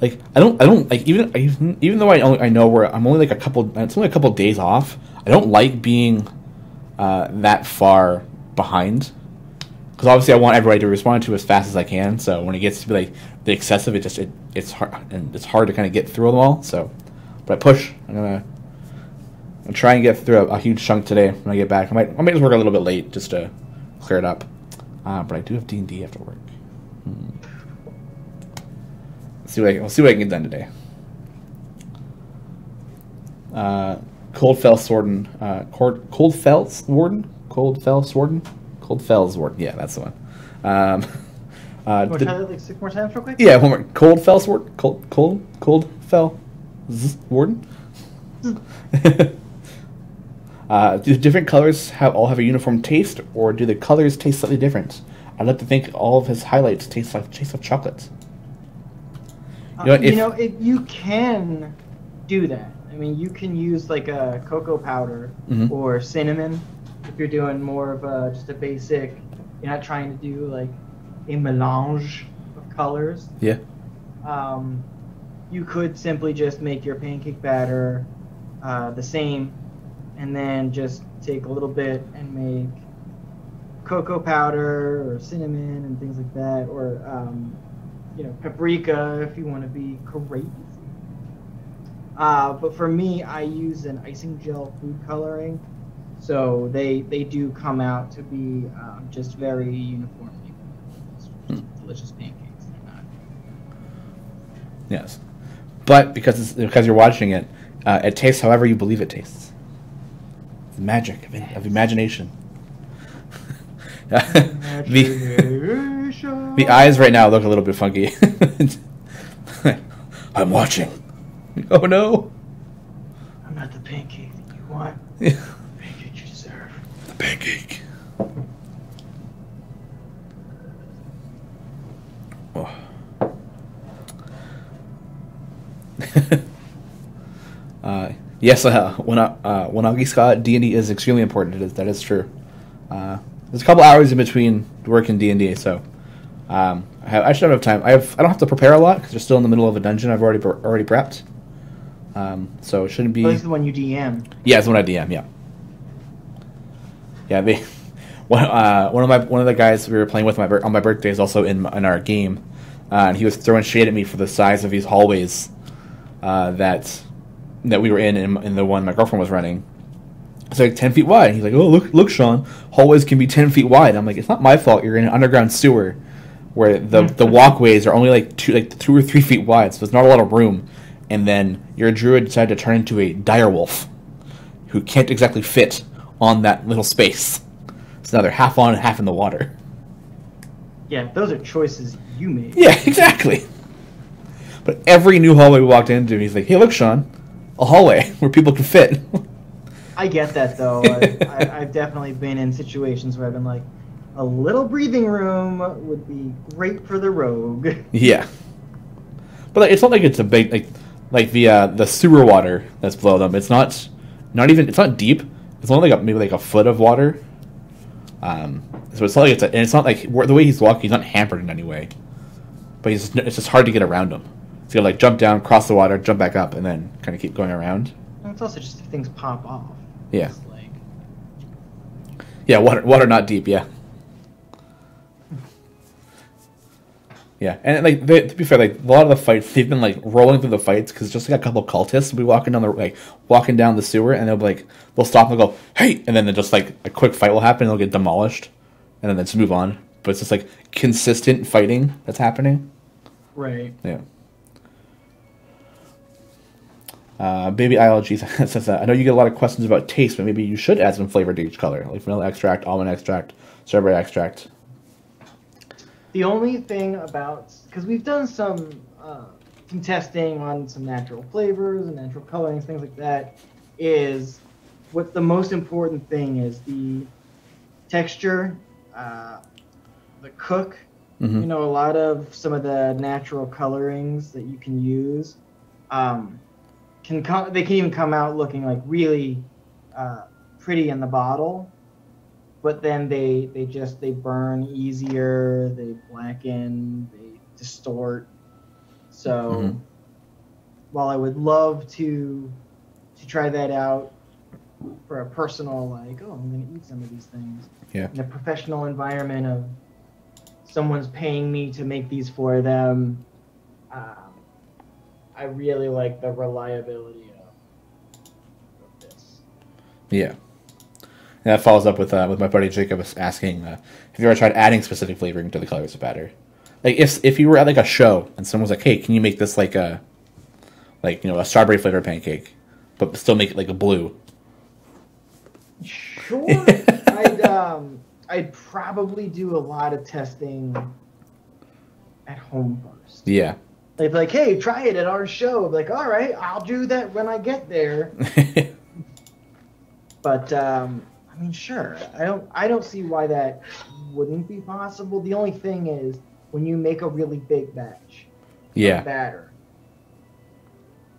Like I don't like even though I know where I'm only like it's only a couple days off. I don't like being that far behind, because obviously I want everybody to respond to as fast as I can. So when it gets to be like the excessive, it's hard, and it's hard to kind of get through them all. So, but I push. I'm try and get through a huge chunk today when I get back. I might just work a little bit late just to clear it up. But I do have D&D after work. We'll see what I can get done today. Coldfell Warden. Yeah, that's the one. Try that like 6 more times real quick? Yeah, one more. Coldfell Warden. Coldfell Warden. Do different colors all have a uniform taste, or do the colors taste slightly different? I'd like to think all of his highlights taste like chocolate. You can do that. I mean, you can use like a cocoa powder or cinnamon if you're doing more of just a basic. You're not trying to do like a melange of colors. Yeah. You could simply just make your pancake batter the same, and then just take a little bit and make cocoa powder or cinnamon and things like that, or paprika if you want to be crazy. But for me, I use an icing gel food coloring, so they do come out to be just very uniformly delicious pancakes. They're not Yes. But because you're watching it, it tastes however you believe it tastes. The magic of imagination. The eyes right now look a little bit funky. I'm watching. Oh no. I'm not the pancake that you want. Yeah. The pancake you deserve. The pancake. Oh. Yes, when Augie Scott, D&D is extremely important. That is true. There's a couple hours in between work and D&D, so I should have time. I don't have to prepare a lot because we're still in the middle of a dungeon. I've already prepped, so it shouldn't be. At least the one you DM. Yeah, it's the one I DM. Yeah, yeah. One of the guys we were playing with on my birthday is also in our game, and he was throwing shade at me for the size of these hallways that we were in the one my girlfriend was running. It's like 10 feet wide. And he's like, "Oh, look, Shawn, hallways can be 10 feet wide." I'm like, "It's not my fault. You're in an underground sewer where the walkways are only like 2 or 3 feet wide, so there's not a lot of room. And then your druid decided to turn into a direwolf who can't exactly fit on that little space. So now they're half on and half in the water." Yeah, those are choices you made. Yeah, exactly. But every new hallway we walked into, he's like, "Hey, look, Shawn, a hallway where people can fit." I get that, though. I've definitely been in situations where I've been like, a little breathing room would be great for the rogue. Yeah. But it's not like it's a big, like the sewer water that's below them. It's not deep. It's only maybe like a foot of water. So it's not like and it's not like the way he's walking, he's not hampered in any way. But it's just hard to get around him. So you gotta like jump down, cross the water, jump back up, and then kind of keep going around. And it's also just if things pop off. Yeah. It's like... Yeah, water not deep. Yeah. Yeah, and like to be fair, like a lot of the fights, they've been like rolling through the fights because just like a couple of cultists will be walking down the sewer, and they'll stop and they'll go, "Hey," and then just like a quick fight will happen, and they'll get demolished, and then they just move on. But it's just like consistent fighting that's happening. Right. Yeah. Baby ILG says that I know you get a lot of questions about taste, but maybe you should add some flavor to each color, like vanilla extract, almond extract, strawberry extract. The only thing about, because we've done some testing on some natural flavors and natural colorings, things like that, is what the most important thing is the texture, the cook. Mm-hmm. You know, a lot of some of the natural colorings that you can use they can even come out looking like really pretty in the bottle. But then they burn easier, they blacken, they distort. So while I would love to try that out for a personal, like, oh, I'm going to eat some of these things. Yeah. In a professional environment of someone's paying me to make these for them, I really like the reliability of this. Yeah. And that follows up with my buddy Jacob asking, have you ever tried adding specific flavoring to the colors of batter? Like if you were at like a show and someone was like, "Hey, can you make this like a strawberry flavored pancake, but still make it like a blue?" Sure. I'd probably do a lot of testing at home first. Yeah. They'd be like, "Hey, try it at our show." I'd be like, "All right, I'll do that when I get there." But I mean, sure. I don't see why that wouldn't be possible. The only thing is when you make a really big batch of batter,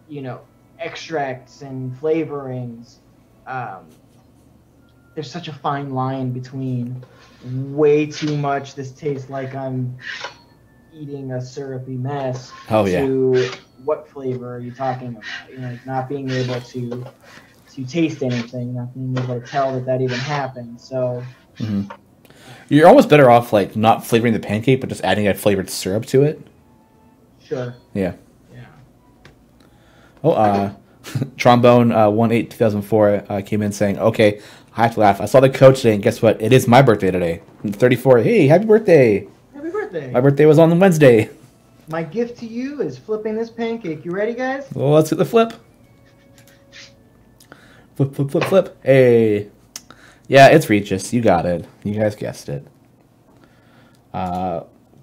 you know, extracts and flavorings, there's such a fine line between way too much, this tastes like I'm eating a syrupy mess, to what flavor are you talking about? You know, like not being able to taste anything, not being able to tell that even happened. So you're almost better off like not flavoring the pancake, but just adding a flavored syrup to it. Sure. Yeah. Yeah. Oh, Trombone 18-2004 came in saying, "Okay, I have to laugh. I saw the code today, and guess what? It is my birthday today. I'm 34. Hey, happy birthday! Happy birthday! My birthday was on Wednesday. My gift to you is flipping this pancake. You ready, guys? Well, let's get the flip. Flip, flip, flip, flip. Hey. Yeah, it's Regis. You got it. You guys guessed it.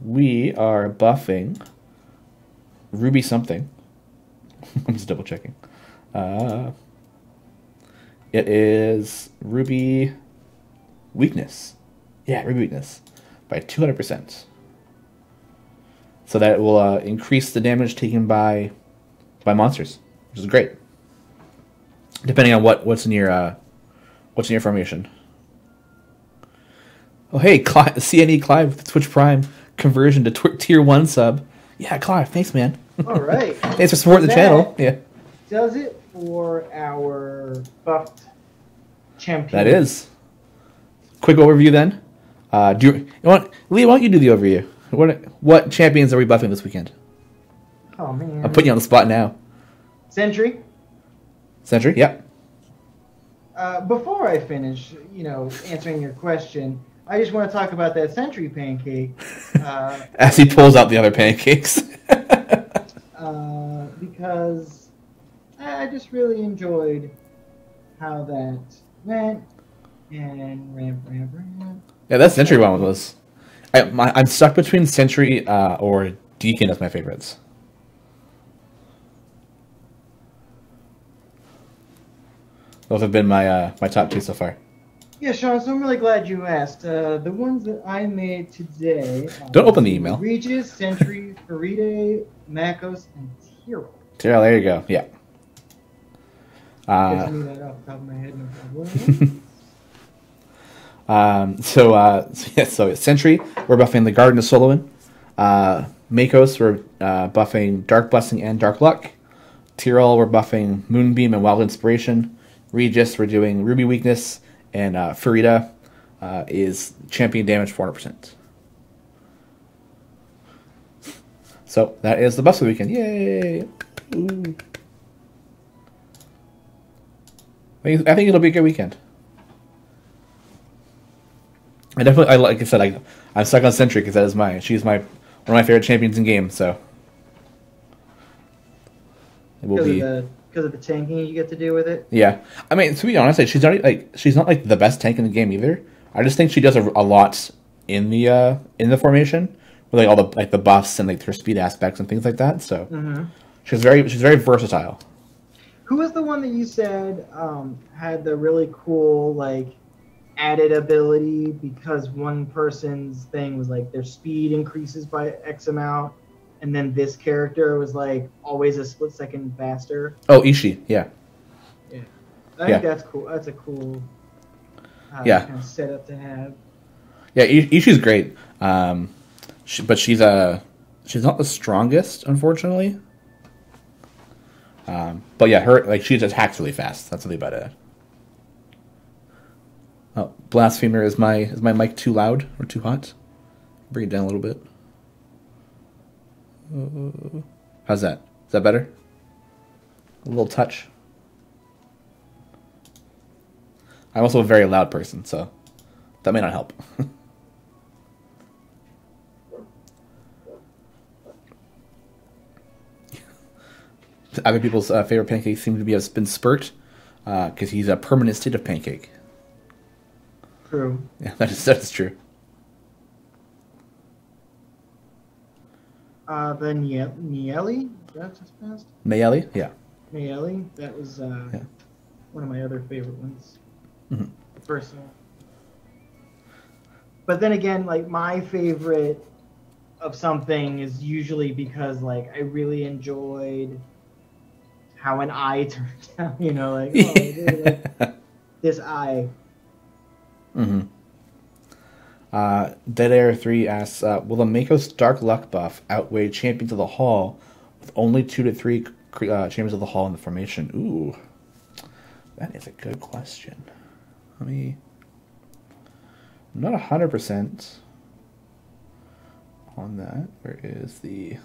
We are buffing Ruby something. I'm just double checking. It is Ruby Weakness. Yeah, Ruby Weakness by 200%. So that will increase the damage taken by monsters, which is great. Depending on what's in your formation. Oh hey, CNE Clive with Twitch Prime conversion to tier 1 sub. Yeah, Clive, thanks man. All right. Thanks for supporting the channel. Yeah. Does it for our buffed champion? That is. Quick overview then. Lee, why don't you do the overview? What champions are we buffing this weekend? Oh man. I'm putting you on the spot now. Sentry. Sentry, yep. Before I finish, answering your question, I just want to talk about that Sentry pancake. As he pulls out the other pancakes. Because I just really enjoyed how that went and ramp. Yeah, that Sentry one was. I'm stuck between Sentry or Deacon as my favorites. Those have been my top 2 so far. Yeah, Shawn, so I'm really glad you asked. The ones that I made today... Don't open the email. Regis, Sentry, Faride, Makos, and Tyrell. Tyrell, there you go. Yeah. I knew that off the top of my head, no problem. So Sentry, we're buffing the Garden of Solomon. Makos, we're buffing Dark Blessing and Dark Luck. Tyrell, we're buffing Moonbeam and Wild Inspiration. Regis, we're doing Ruby Weakness. And Farida is champion damage 400%. So that is the buffs of the weekend. Yay! Ooh. I think it'll be a good weekend. Like I said, I'm stuck on Sentry because she's one of my favorite champions in game. So it will be. Because of the tanking you get to do with it. Yeah, I mean, to be honest, she's not the best tank in the game either. I just think she does a lot in the formation with all the buffs and her speed aspects and things like that. So she's very versatile. Who was the one that you said had the really cool added ability because one person's thing was their speed increases by X amount? And then this character was always a split second faster. Oh, Ishii, yeah. Yeah, I think that's cool. That's a cool kind of setup to have. Yeah, Ishii's great, but she's not the strongest, unfortunately. But yeah, her she just attacks really fast. That's really about it. Oh, Blasphemer, is my mic too loud or too hot? Bring it down a little bit. How's that? Is that better? A little touch. I'm also a very loud person, so that may not help. Other people's favorite pancakes seem to have been Spurt, because he's a permanent state of pancake. True. Yeah, that is true. The Nieli, that's his past? Mayeli, yeah. Mayeli, that was one of my other favorite ones. Mm-hmm. Personal. But then again, my favorite of something is usually because I really enjoyed how an eye turned out. I really like this eye. Mm-hmm. Dead Air 3 asks, will the Makos Dark Luck buff outweigh Champions of the Hall with only 2 to 3 Champions of the Hall in the formation? Ooh, that is a good question. I'm not 100% on that. Where is the...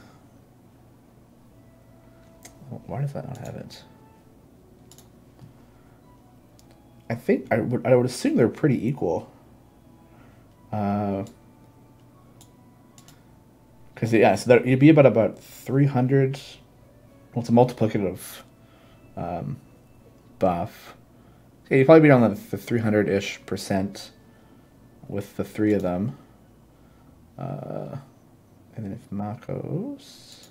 Oh, why does that not have it? I think I would assume they're pretty equal. Because Because yeah, so that, it'd be about 300. Well, it's a multiplicative buff. Yeah, you'd probably be on the 300-ish% with the 3 of them. And then if Makos,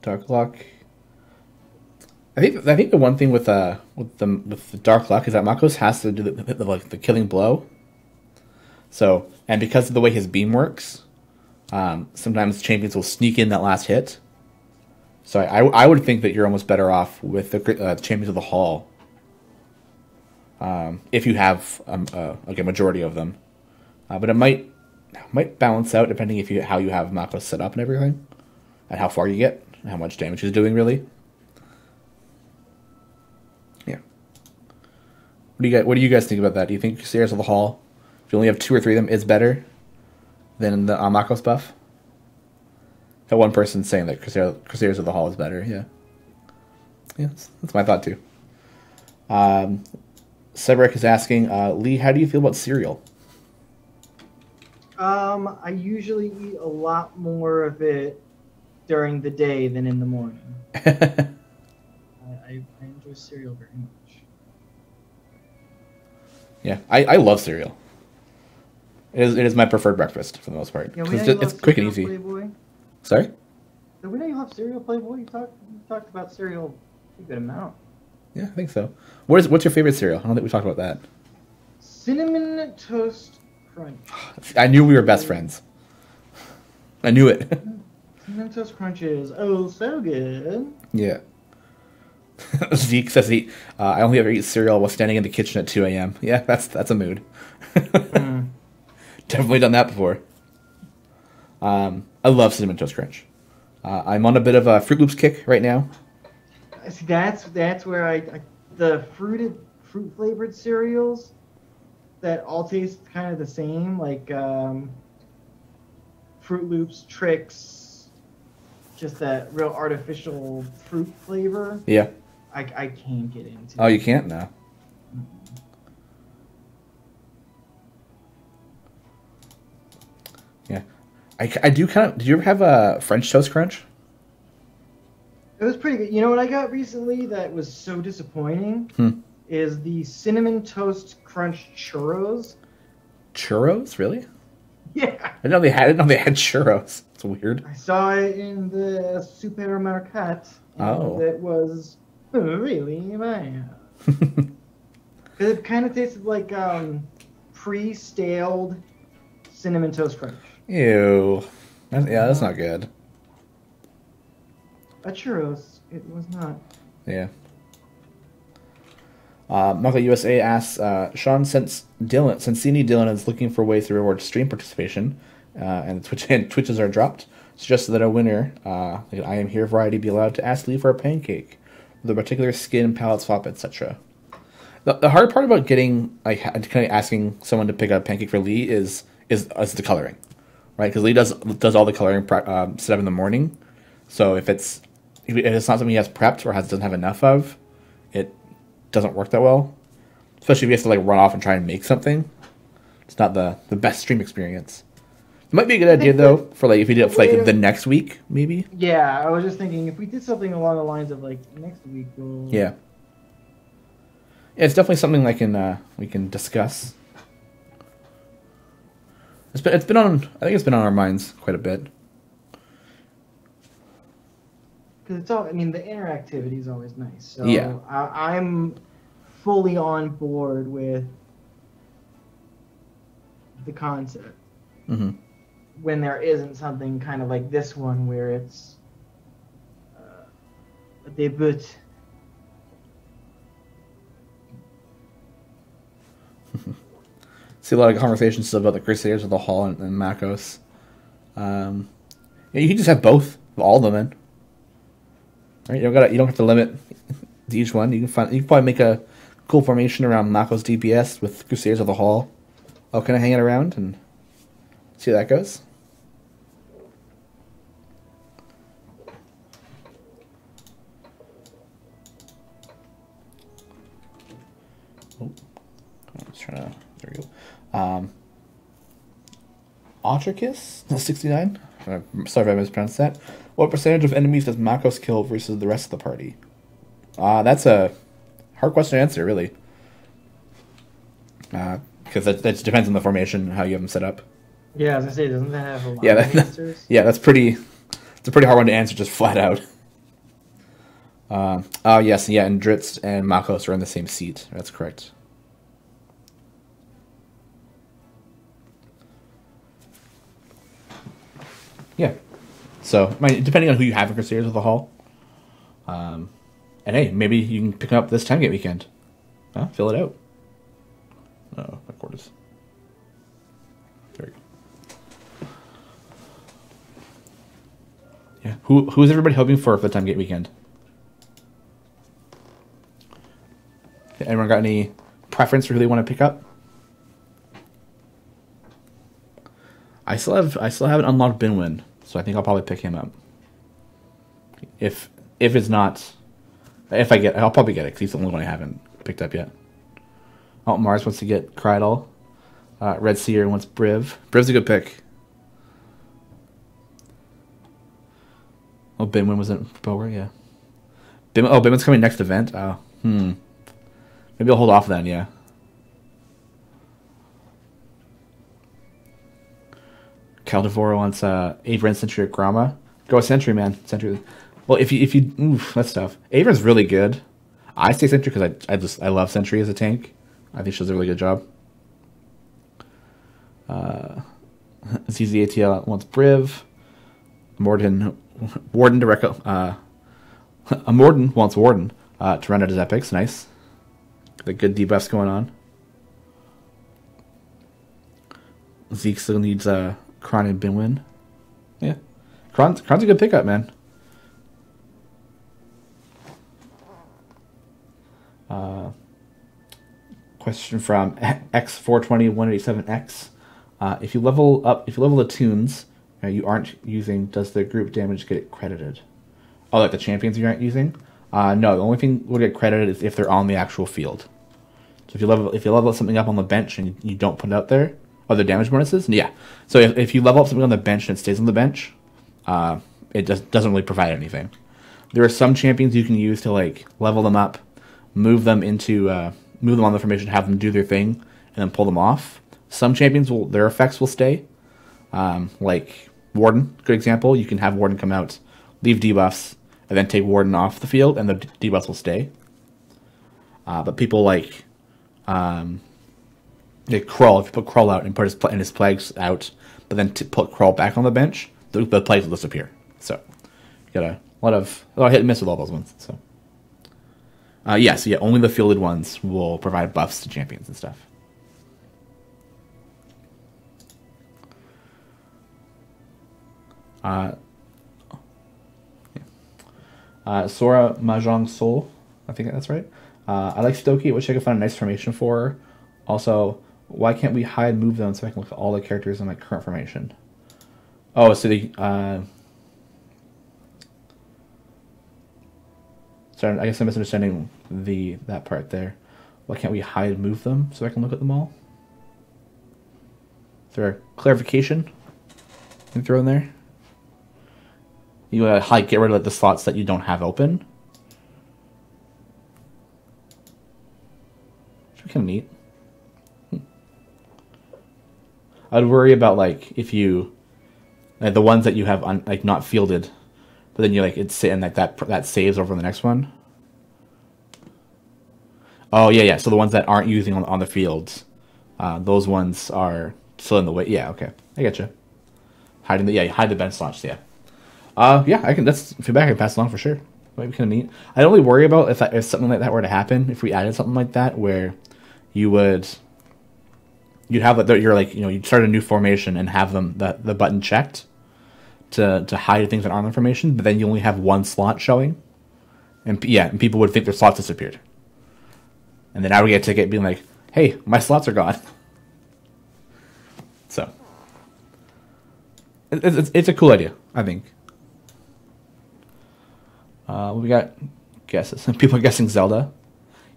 Dark Luck. I think the one thing with the Dark Luck is that Makos has to do the killing blow. So, and because of the way his beam works, sometimes champions will sneak in that last hit. So I would think that you're almost better off with the champions of the hall, if you have a majority of them. But it might balance out depending how you have Makos set up and everything, and how far you get, and how much damage he's doing really. Yeah. What do you guys think about that? Do you think Crusaders of the Hall, if you only have 2 or 3 of them, is better than the Makos buff? That one person saying that Crusaders of the Hall is better. Yeah. Yeah, that's my thought too. Cedric is asking, Lee, how do you feel about cereal? I usually eat a lot more of it during the day than in the morning. I enjoy cereal very much. Yeah, I love cereal. It is my preferred breakfast for the most part. Yeah, It's quick and easy. Playboy. Sorry? So we know you love cereal, Playboy. You talked about cereal a good amount. Yeah, I think so. What's your favorite cereal? I don't think we talked about that. Cinnamon Toast Crunch. I knew we were best friends. I knew it. Cinnamon Toast Crunch is so good. Yeah. Zeke says I only ever eat cereal while standing in the kitchen at 2 a.m. Yeah, that's a mood. Definitely done that before. I love Cinnamon Toast Crunch. I'm on a bit of a Fruit Loops kick right now. See, that's where the fruit flavored cereals that all taste kind of the same, like Fruit Loops, Trix, just that real artificial fruit flavor. Yeah. I can't get into. Oh, you can't now. Yeah, I do kind of. Did you ever have a French Toast Crunch? It was pretty good. You know what I got recently that was so disappointing? Is the Cinnamon Toast Crunch churros. Churros, really? Yeah. I didn't know they had churros. It's weird. I saw it in the supermarket. Oh. It was really bad. Because it kind of tasted like pre-staled Cinnamon Toast Crunch. Ew. That's not good. A churros, it was not. Yeah. Mako USA asks, Shawn, since Sini Dylan is looking for ways to reward stream participation, and Twitches are dropped, suggested that a winner, like an I Am Here variety, be allowed to ask Lee for a pancake with a particular skin, palette swap, etc. The hard part about getting kind of asking someone to pick a pancake for Lee is the coloring, right? Because Lee does all the coloring set up in the morning, so if it's not something he has prepped or doesn't have enough of, it doesn't work that well. Especially if he has to run off and try and make something. It's not the best stream experience. It might be a good idea though for if we did it for the next week, maybe. Yeah, I was just thinking if we did something along the lines of next week. Yeah. It's definitely something we can discuss. I think it's been on our minds quite a bit. Because it's all, the interactivity is always nice. So yeah. I'm fully on board with the concept. Mm-hmm. When there isn't something kind of like this one where it's a debut. See a lot of conversations still about the Crusaders of the Hall and Makos. Yeah, you can just have both, all of them in. Right? You don't have to limit to each one. You can probably make a cool formation around Makos DPS with Crusaders of the Hall, all kind of hanging around and see how that goes. Oh, I'm just trying to. There we go. Otricus 69. Sorry if I mispronounced that. What percentage of enemies does Makos kill versus the rest of the party? That's a hard question to answer, really. Because that depends on the formation, how you have them set up. Yeah, as I say, doesn't that have a lot of answers? Yeah, it's a pretty hard one to answer just flat out. Oh yes, yeah, and Dritz and Makos are in the same seat. That's correct. Yeah. So, depending on who you have in Crusaders of the Hall. And hey, maybe you can pick up this 10-gate weekend. Fill it out. Oh, my cord is... There we go. Yeah. Who is everybody hoping for the 10-gate weekend? Anyone got any preference for who they want to pick up? I still have an unlocked Binwin, so I think I'll probably pick him up. If it's not, I'll probably get it because he's the only one I haven't picked up yet. Oh, Mars wants to get Griddle. Red Seer wants Briv. Briv's a good pick. Oh, Binwin was in Bower, yeah. Binwin's coming next event. Oh, maybe I'll hold off then, yeah. Caldivore wants Averin Sentry or Grama. Go with Sentry, man. Sentry. Well, if you oof, that's tough. Averin's really good. I say Sentry because I love Sentry as a tank. I think she does a really good job. ZZATL wants Briv. Warden to Morden wants Warden to run out his epics. Nice. The good debuffs going on. Zeke still needs Kron and Binwin. Yeah. Kron's a good pickup, man. Question from X420187X. If you level the tunes you aren't using, does the group damage get credited? Oh, like the champions you aren't using? No, the only thing will get credited is if they're on the actual field. So if you level something up on the bench and you don't put it out there, are there damage bonuses? Yeah. So if you level up something on the bench and it stays on the bench, it just doesn't really provide anything. There are some champions you can use to like level them up, move them on the formation, have them do their thing, and then pull them off. Some champions their effects will stay. Like Warden, good example. You can have Warden come out, leave debuffs, and then take Warden off the field, and the debuffs will stay. But people like Krull, if you put Krull out and put his plagues out, but then put Krull back on the bench, the plagues will disappear. So you got a lot of hit and miss with all those ones. So only the fielded ones will provide buffs to champions and stuff. Sora Mahjong Soul, I think that's right. I like Stokey, which I can find a nice formation for. Also, why can't we hide move them so I can look at all the characters in my current formation? Oh, so sorry, I guess I'm misunderstanding that part there. Why can't we hide move them so I can look at them all? Is there a clarification you can throw in there? You get rid of the slots that you don't have open. Should be kind of neat. I'd worry about like if you the ones that you have not fielded, but then you it's and that saves over the next one. Oh yeah. So the ones that aren't using on the fields, those ones are still in the way. Yeah, okay, I get you. Hide the bench slots. Yeah. That's feedback I can pass along for sure. Might be kind of neat. I don't really worry about if something like that were to happen. If we added something like that, where you'd have you'd start a new formation and have the button checked to hide things that aren't in the formation, but then you only have one slot showing, and people would think their slots disappeared, and then I would get a ticket being like, "Hey, my slots are gone." So it's a cool idea, I think. We got guesses. People are guessing Zelda.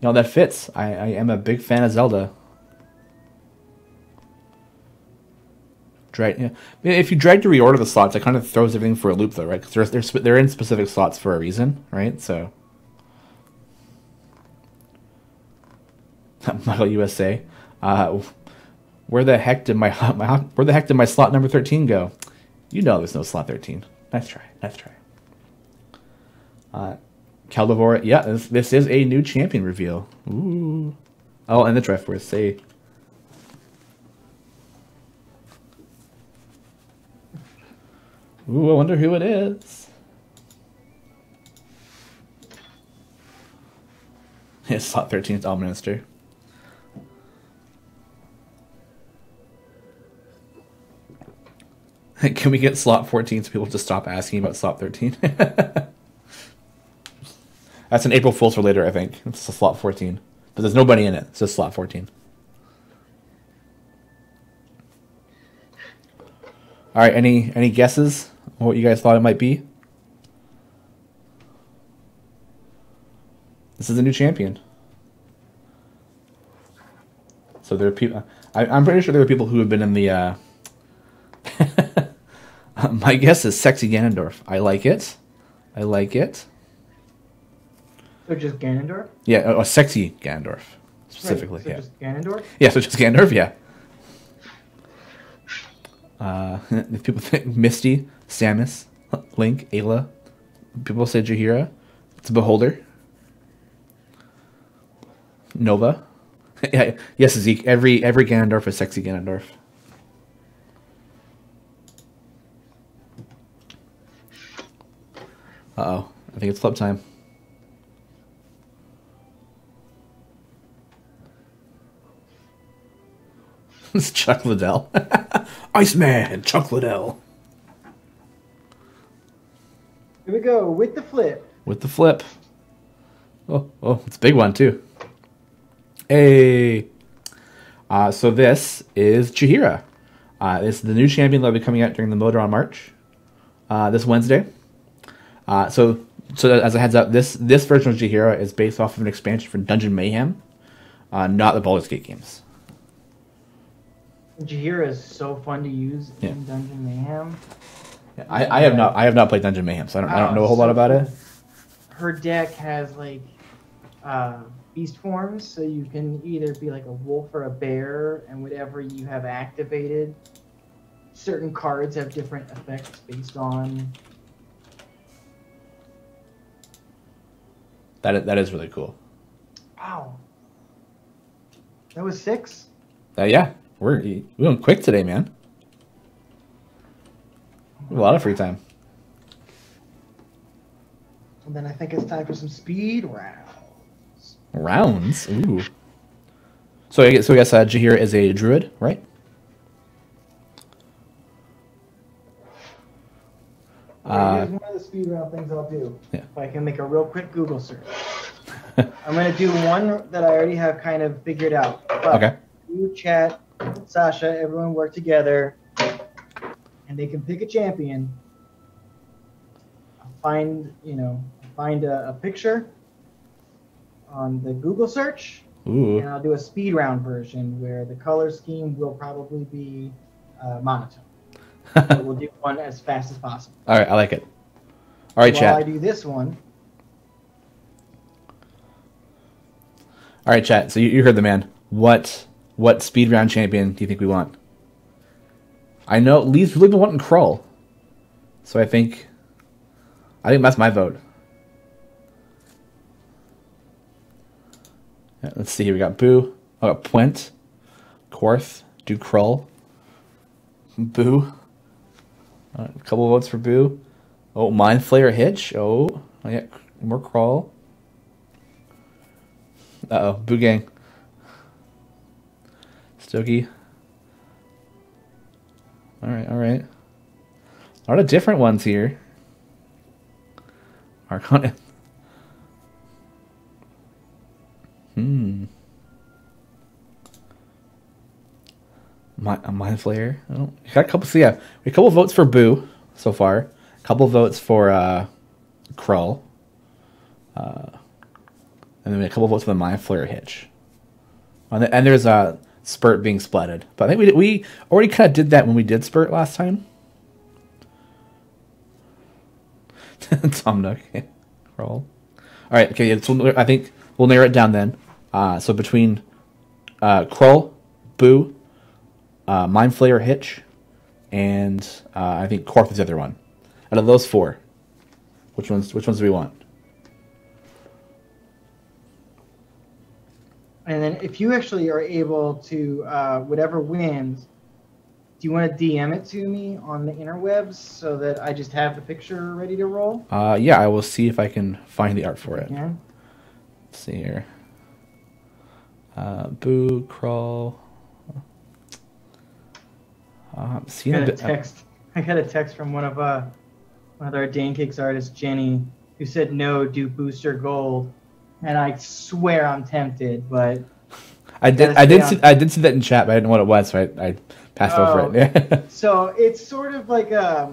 That fits. I am a big fan of Zelda. Drag, yeah. If you drag to reorder the slots, it kind of throws everything for a loop, though, right? Because they're in specific slots for a reason, right? So, Michael USA, where the heck did my slot number 13 go? You know, there's no slot 13. Nice try. Caldivore, yeah, this is a new champion reveal. Ooh. Oh, and the Triforce, say. Ooh, I wonder who it is. Yeah, slot 13 is Alminister. Can we get slot 14 so people just stop asking about slot 13? That's an April Fool's for later, I think. It's a slot 14. But there's nobody in it. It's just slot 14. All right, any guesses on what you guys thought it might be? This is a new champion. So there are people. I'm pretty sure there are people who have been in the. My guess is Sexy Ganondorf. I like it. So just Ganondorf? Yeah, a Sexy Ganondorf specifically. Right, so just Ganondorf? Yeah, so just Ganondorf. Yeah. If people think Misty, Samus, Link, Ayla, people say Chihira. It's a Beholder. Nova. Yeah, yes, Zeke. Every Ganondorf is Sexy Ganondorf. Uh-oh. I think it's flip time. It's Chuck Liddell. Iceman, Chuck Liddell. Here we go, with the flip. Oh, it's a big one, too. Hey. So this is Chihira. This is the new champion that will be coming out during the Mojo on March. This Wednesday. So as a heads up, this version of Chihira is based off of an expansion for Dungeon Mayhem, not the Baldur's Gate games. Chihira is so fun to use in Dungeon Mayhem. Yeah, I have not played Dungeon Mayhem, so I don't know a whole lot about it. Her deck has like beast forms, so you can either be like a wolf or a bear, and whatever you have activated, certain cards have different effects based on. That is really cool. Wow. That was 6? Yeah, we're going quick today, man. A lot of free time. And then I think it's time for some speed rounds. Rounds? Ooh. So I guess Chihira is a druid, right? Here's one of the speed round things I'll do. Yeah. If I can make a real quick Google search. I'm going to do one that I already have kind of figured out. But Okay. You, chat, Sasha, everyone work together, and they can pick a champion. Find a picture on the Google search. Ooh. And I'll do a speed round version where the color scheme will probably be monotone. So we'll do one as fast as possible. All right, I like it. All right, chat. While I do this one. All right, chat. So you heard the man. What speed round champion do you think we want? I know Lee's really been wanting Krull, so I think that's my vote. Yeah, let's see here. We got Boo. I got Puent, Korth, do Krull, Boo. A couple of votes for Boo. Oh, Mind Flayer Hitch. Oh, yeah, more Krull. Uh-oh, Boo Gang. Stogie. All right. A lot of different ones here. Arcana. Mind Flayer. Oh, got a couple. So yeah, a couple votes for Boo so far. A couple votes for Krull. And then a couple votes for the Mind Flayer Hitch. And there's so Spurt being splatted. But I think we already kind of did that when we did Spurt last time. Tom Nook. Roll. Alright, okay, so I think we'll narrow it down then. So between Krull, Boo, Mind Flayer, Hitch, and I think Korth is the other one. Out of those four, which ones do we want? And then if you actually are able to, whatever wins, do you want to DM it to me on the interwebs so that I just have the picture ready to roll? Yeah, I will see if I can find the art for it. Yeah. Let's see here. Boo, Crawl. I got a text from one of our Dancakes artists, Jenny, who said no, do Booster Gold. And I swear I'm tempted, but I did see that in chat, but I didn't know what it was, so I passed over it. So it's sort of like a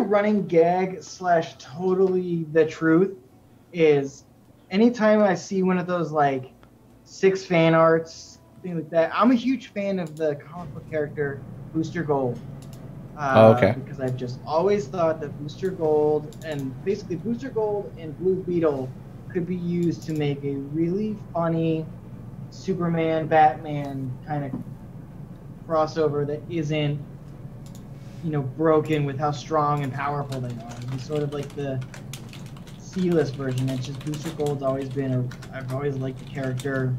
running gag / totally the truth. Is anytime I see one of those like 6 fan arts, thing like that, I'm a huge fan of the comic book character Booster Gold. Okay. Because I've just always thought that Booster Gold and Blue Beetle could be used to make a really funny Superman, Batman kind of crossover that isn't, broken with how strong and powerful they are. It's sort of like the C-list version. It's just Booster Gold's always been I've always liked the character.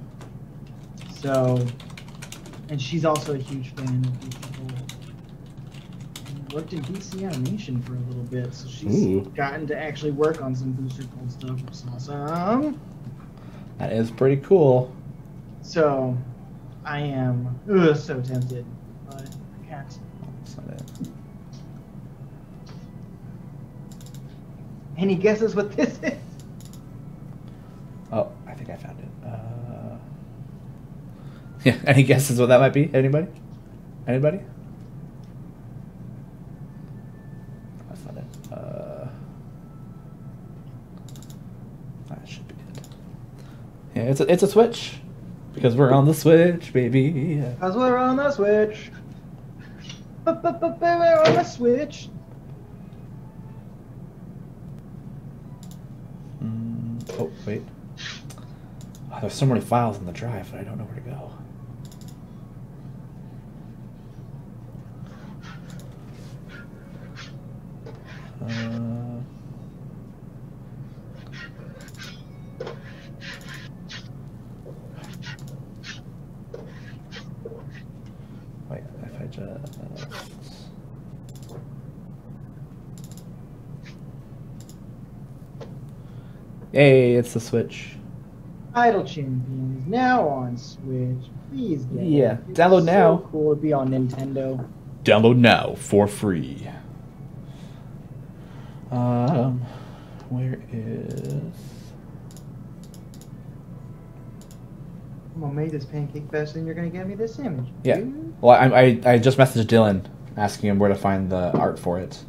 So, and she's also a huge fan of Booster Gold. Worked in DC Animation for a little bit, so she's gotten to actually work on some Booster Gold stuff, which is awesome. That is pretty cool. So, I am so tempted, but I can't. That's not it. Any guesses what this is? Oh, I think I found it. Yeah, any guesses what that might be? Anybody? Anybody? That's not it. That should be it. Yeah, it's a Switch. Because we're on the Switch, baby. Because we're on the Switch. We're on the Switch. Oh, wait. Oh, there's so many files in the drive, but I don't know where to go. Wait, if I just... Hey, it's the Switch. Idle Champion is now on Switch. Please get it. It's download now. So cool to be on Nintendo. Download now for free. Where is... I'm gonna make this pancake fest and you're gonna get me this image. Yeah. Dude. Well, I just messaged Dylan asking him where to find the art for it.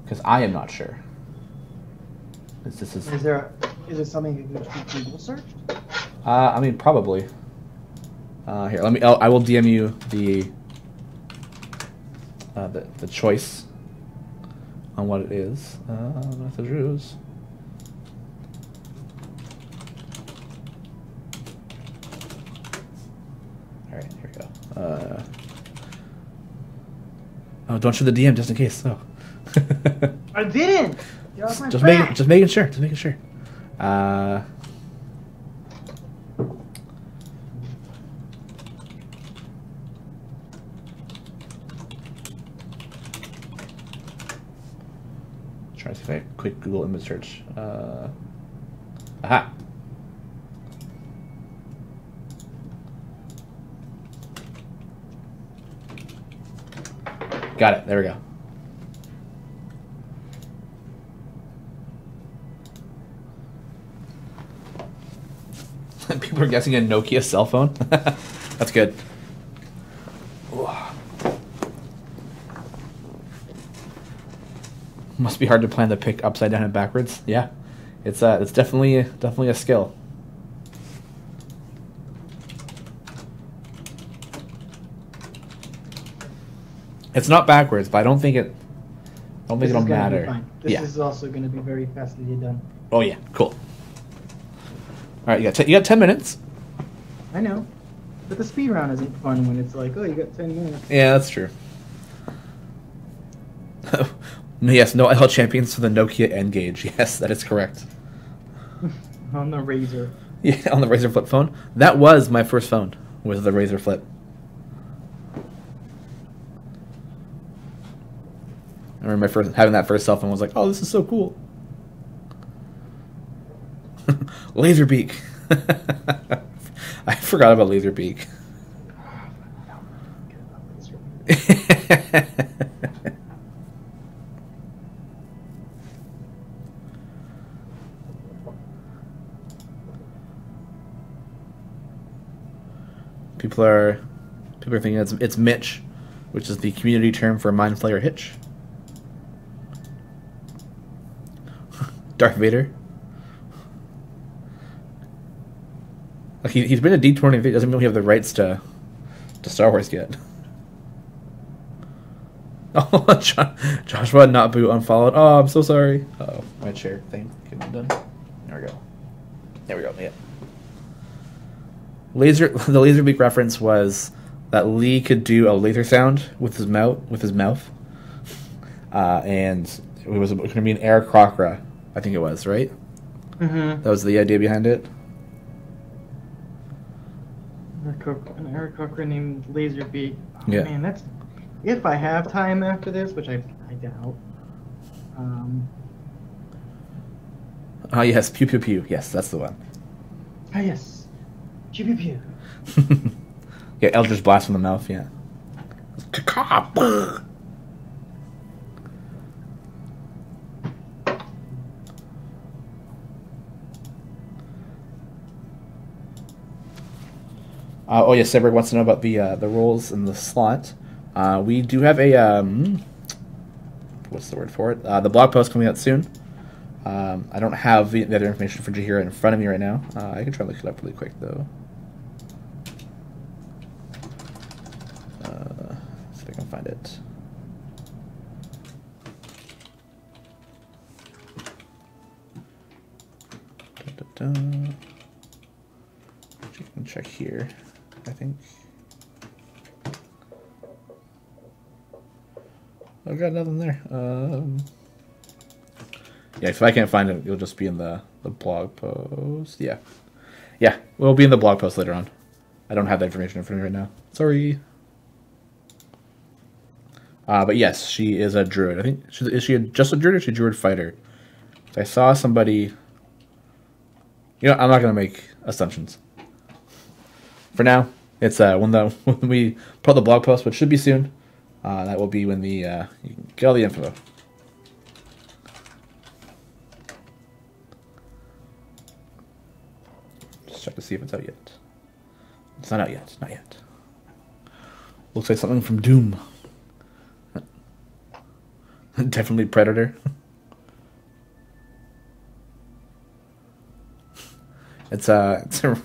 Because I am not sure. Is it something that could be Google searched? I mean, probably. Here, let me. I will DM you the choice on what it is. Messages. All right, here we go. Oh, don't show the DM just in case. Oh. I didn't. Just making sure. Try to see if I quick Google image search. Aha. Got it. There we go. People are guessing a Nokia cell phone. That's good. Must be hard to plan the pick upside down and backwards. Yeah, it's definitely a skill. It's not backwards, but I don't think it. I don't think it'll matter. Fine. This is also going to be very fastly done. Oh yeah, cool. All right, you got 10 minutes. I know, but the speed round isn't fun when it's like, oh, you got 10 minutes. Yeah, that's true. Yes, no IL champions for the Nokia N Gauge. Yes, that is correct. On the Razr. Yeah, on the Razr flip phone. That was my first phone. Was the Razr flip. I remember having that first cell phone. Was like, oh, this is so cool. Laserbeak. I forgot about Laserbeak. People are thinking it's Mitch, which is the community term for Mind Flayer Hitch. Darth Vader. Like he's been a D23. Doesn't mean we have the rights to Star Wars yet. Oh, Joshua not boot unfollowed. Oh, I'm so sorry. Oh, my chair thing couldn't be done. There we go. There we go. Yeah. The Laserbeak reference was that Lee could do a laser sound with his mouth, and it was going to be an Aaron Crocker, I think it was, right? Mm-hmm. That was the idea behind it. An Aaron Crocker named Laserbeak. Oh, yeah. Man, that's if I have time after this, which I doubt. Oh yes, pew pew pew. Yes, that's the one. Ah yes. Pew pew pew. Yeah, Eldritch Blast from the mouth, yeah. Oh yeah, Seberg wants to know about the rolls in the slot. We do have a what's the word for it? The blog post coming out soon. I don't have the other information for Chihira in front of me right now. I can try to look it up really quick though. See if I can find it. You can check here, I think. I've got nothing there. Yeah, if I can't find it, it'll just be in the blog post. Yeah. Yeah, it'll be in the blog post later on. I don't have that information in front of me right now. Sorry. But yes, she is a druid. I think, is she just a druid or is she a druid fighter? I saw somebody... You know, I'm not going to make assumptions. For now, it's when we put the blog post, which should be soon. That will be when you can get all the info. Just check to see if it's out yet. It's not out yet. Not yet. Looks like something from Doom. Definitely Predator. It's an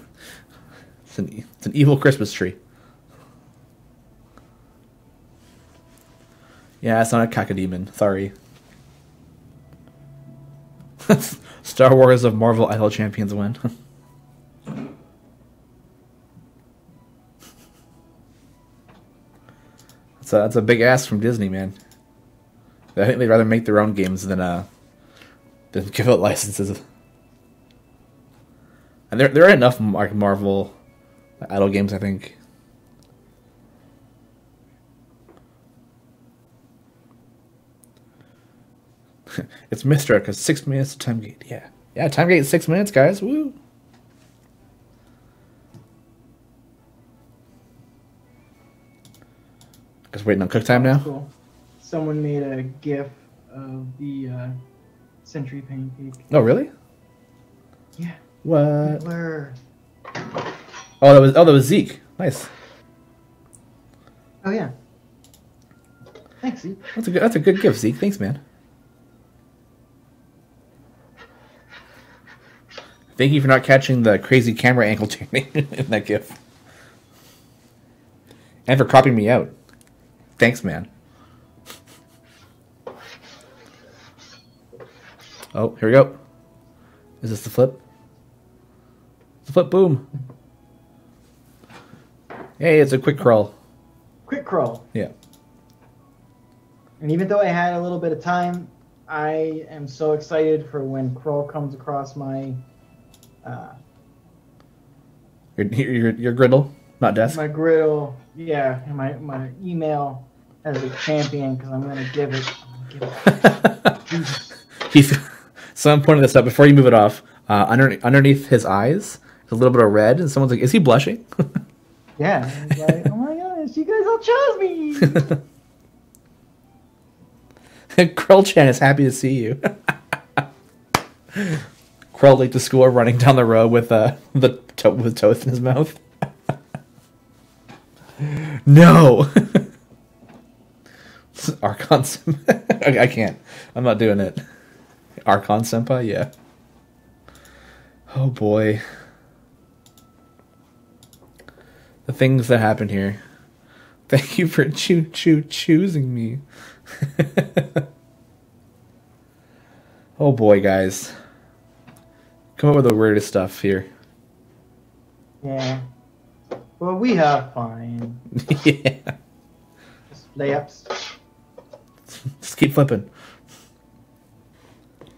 evil Christmas tree. Yeah, it's not a cacodemon. Sorry. Star Wars of Marvel Idol Champions win. That's a big ask from Disney, man. I think they'd rather make their own games than give out licenses. And there are enough Marvel Idol games, I think. It's Mystra, because 6 minutes to time gate. Yeah. Yeah, time gate 6 minutes, guys. Woo! Just waiting on cook time now? Cool. Someone made a GIF of the Century Pancake. Oh, really? Yeah. What? Where? Oh, that was Zeke. Nice. Oh yeah. Thanks, Zeke. That's a good gift, Zeke. Thanks, man. Thank you for not catching the crazy camera angle tuning in that GIF. And for cropping me out. Thanks, man. Oh, here we go. Is this the flip? The flip, boom. Hey, it's a quick crawl. Quick crawl. Yeah. And even though I had a little bit of time, I am so excited for when crawl comes across my Your griddle, not desk. my griddle, yeah, and my email as a champion, because I'm gonna give it. So I'm pointing this out before you move it off. Underneath his eyes, there's a little bit of red, and someone's like, "Is he blushing?" Yeah, it's like, oh my gosh, you guys all chose me. Krell-chan is happy to see you. Krell late to school, running down the road with with toast in his mouth. No. Archon Senpai. I can't. I'm not doing it. Archon Senpai, yeah. Oh boy. The things that happen here. Thank you for choosing me. Oh boy, guys. Come up with the weirdest stuff here. Yeah. Well, we have fun. Yeah. Just layups. Just keep flipping.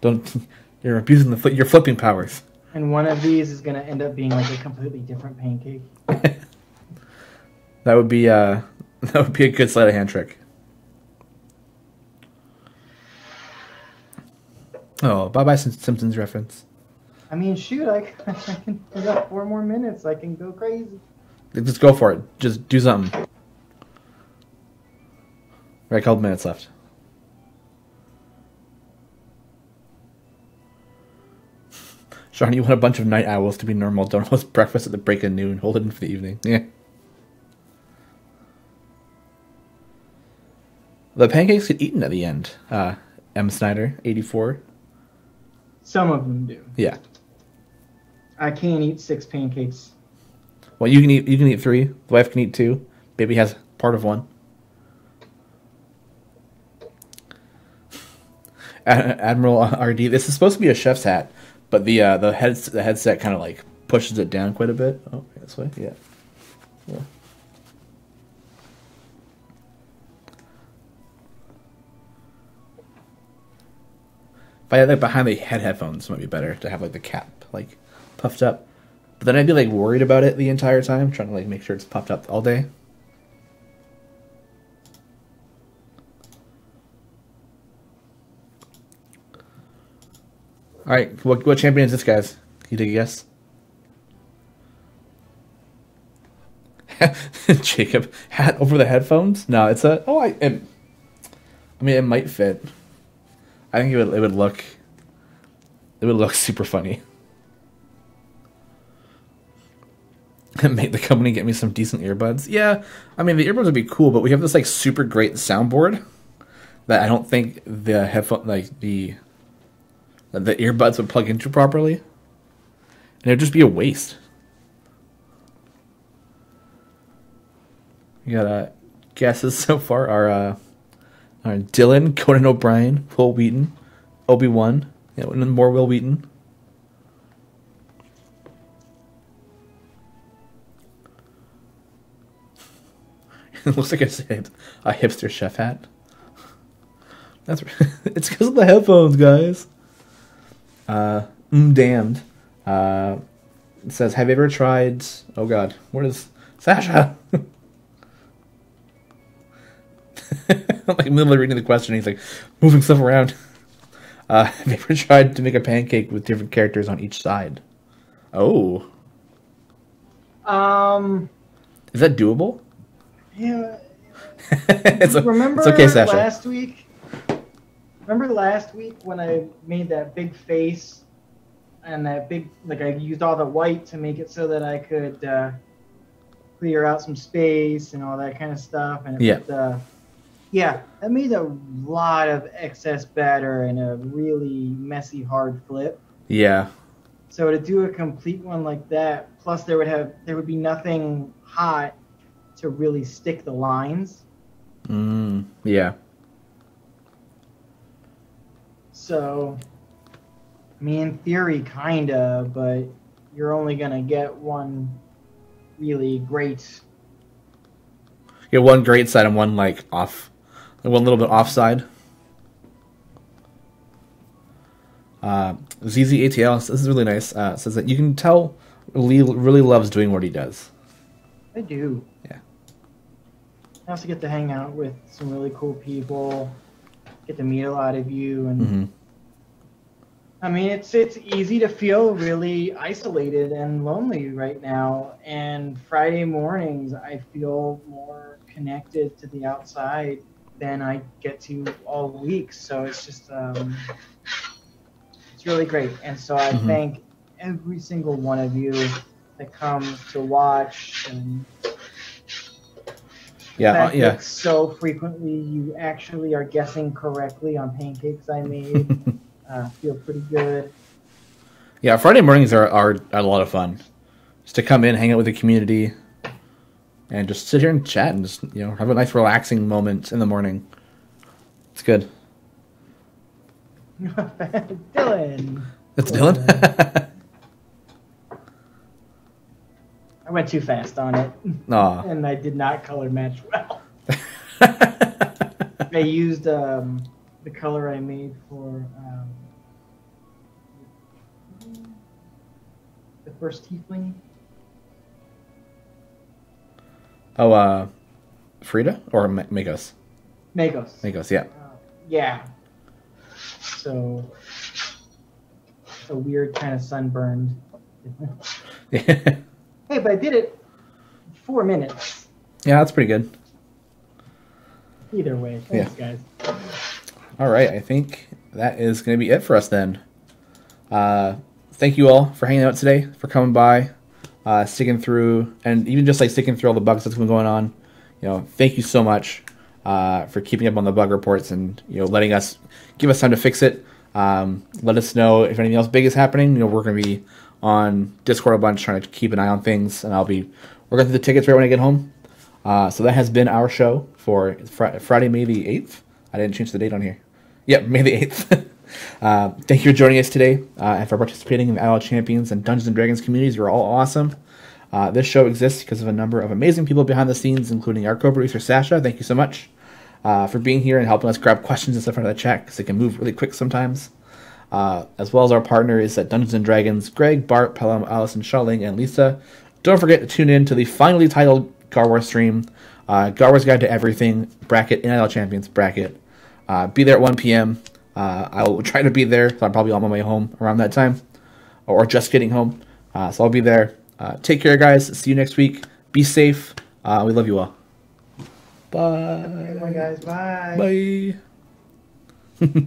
Don't. You're abusing your flipping powers. And one of these is gonna end up being like a completely different pancake. That would be a good sleight of hand trick. Oh, bye-bye Simpsons reference. I mean, shoot, I got 4 more minutes. I can go crazy. Just go for it. Just do something. Right, couple minutes left. Shawn, you want a bunch of night owls to be normal. Don't host breakfast at the break of noon. Hold it in for the evening. Yeah. The pancakes get eaten at the end. M. Snyder, 84. Some of them do. Yeah. I can't eat 6 pancakes. Well, you can eat 3. The wife can eat 2. Baby has part of 1. Admiral RD. This is supposed to be a chef's hat, but the headset kind of like pushes it down quite a bit. Oh, this way, yeah. Yeah. If I had like behind the headphones, it might be better to have like the cap like puffed up. But then I'd be like worried about it the entire time, trying to like make sure it's puffed up all day. All right, what champion is this, guys? Can you take a guess? Jacob, hat over the headphones? No, it's a. Oh, I mean, it might fit. I think it would look super funny. Make the company get me some decent earbuds. Yeah, I mean the earbuds would be cool, but we have this like super great soundboard that I don't think the headphone the earbuds would plug into properly, and it'd just be a waste. We got guesses so far are Dylan, Conan O'Brien, Will Wheaton, Obi-Wan, and more Will Wheaton. It looks like a hipster chef hat. That's it's because of the headphones, guys. Damned. It says, have you ever tried? Oh God, what is Sasha? Like literally reading the question, he's like moving stuff around. Have you ever tried to make a pancake with different characters on each side? Oh. Is that doable? Yeah. It's okay, Sasha. Remember last week when I made that big face and that big, like I used all the white to make it so that I could clear out some space and all that kind of stuff. And yeah, that made a lot of excess batter and a really messy hard flip. Yeah. So to do a complete one like that, plus there would be nothing hot to really stick the lines. Yeah. So I mean, in theory, kinda, but you're only gonna get one really great. You get one great side and one like off, one little bit offside. ZZATL, this is really nice. Says that you can tell Lee really loves doing what he does. I do. Yeah. I also get to hang out with some really cool people, get to meet a lot of you, and Mm-hmm. I mean, it's easy to feel really isolated and lonely right now. And Friday mornings, I feel more connected to the outside than I get to all week. So it's just, it's really great. And so I thank every single one of you that comes to watch and. Yeah, yeah. So frequently, you actually are guessing correctly on pancakes I made. Feel pretty good. Yeah, Friday mornings are a lot of fun. Just to come in, hang out with the community, and just sit here and chat and just have a nice relaxing moment in the morning. It's good. Dylan. That's Dylan. I went too fast on it. Aw. And I did not color match well. I used the color I made for the first tiefling. Oh, Frida or Makos? Makos. Makos, yeah. Yeah. So, a weird kind of sunburned. Hey, but I did it 4 minutes. Yeah, that's pretty good. Either way, thanks, guys. All right, I think that is going to be it for us then. Thank you all for hanging out today, for coming by, sticking through, and even just like sticking through all the bugs that's been going on. Thank you so much for keeping up on the bug reports and letting us give us time to fix it. Let us know if anything else big is happening. We're going to be on Discord a bunch, trying to keep an eye on things, and I'll be working through the tickets right when I get home. So that has been our show for Friday, May the 8th. I didn't change the date on here. Yep, May the 8th. Thank you for joining us today and for participating in the Untitled Champions and Dungeons & Dragons communities. You're all awesome. This show exists because of a number of amazing people behind the scenes, including our co-producer, Sasha. Thank you so much for being here and helping us grab questions and stuff out of the chat, because it can move really quick sometimes. As well as our partners at Dungeons & Dragons, Greg, Bart, Pelham, Allison, Shalling, and Lisa. Don't forget to tune in to the finally titled Gar Wars stream, Gar Wars Guide to Everything, bracket, Untitled Champions, bracket. Be there at 1 p.m. I will try to be there, so I'm probably on my way home around that time, or just getting home. So I'll be there. Take care, guys. See you next week. Be safe. We love you all. Bye. Bye, guys. Bye. Bye.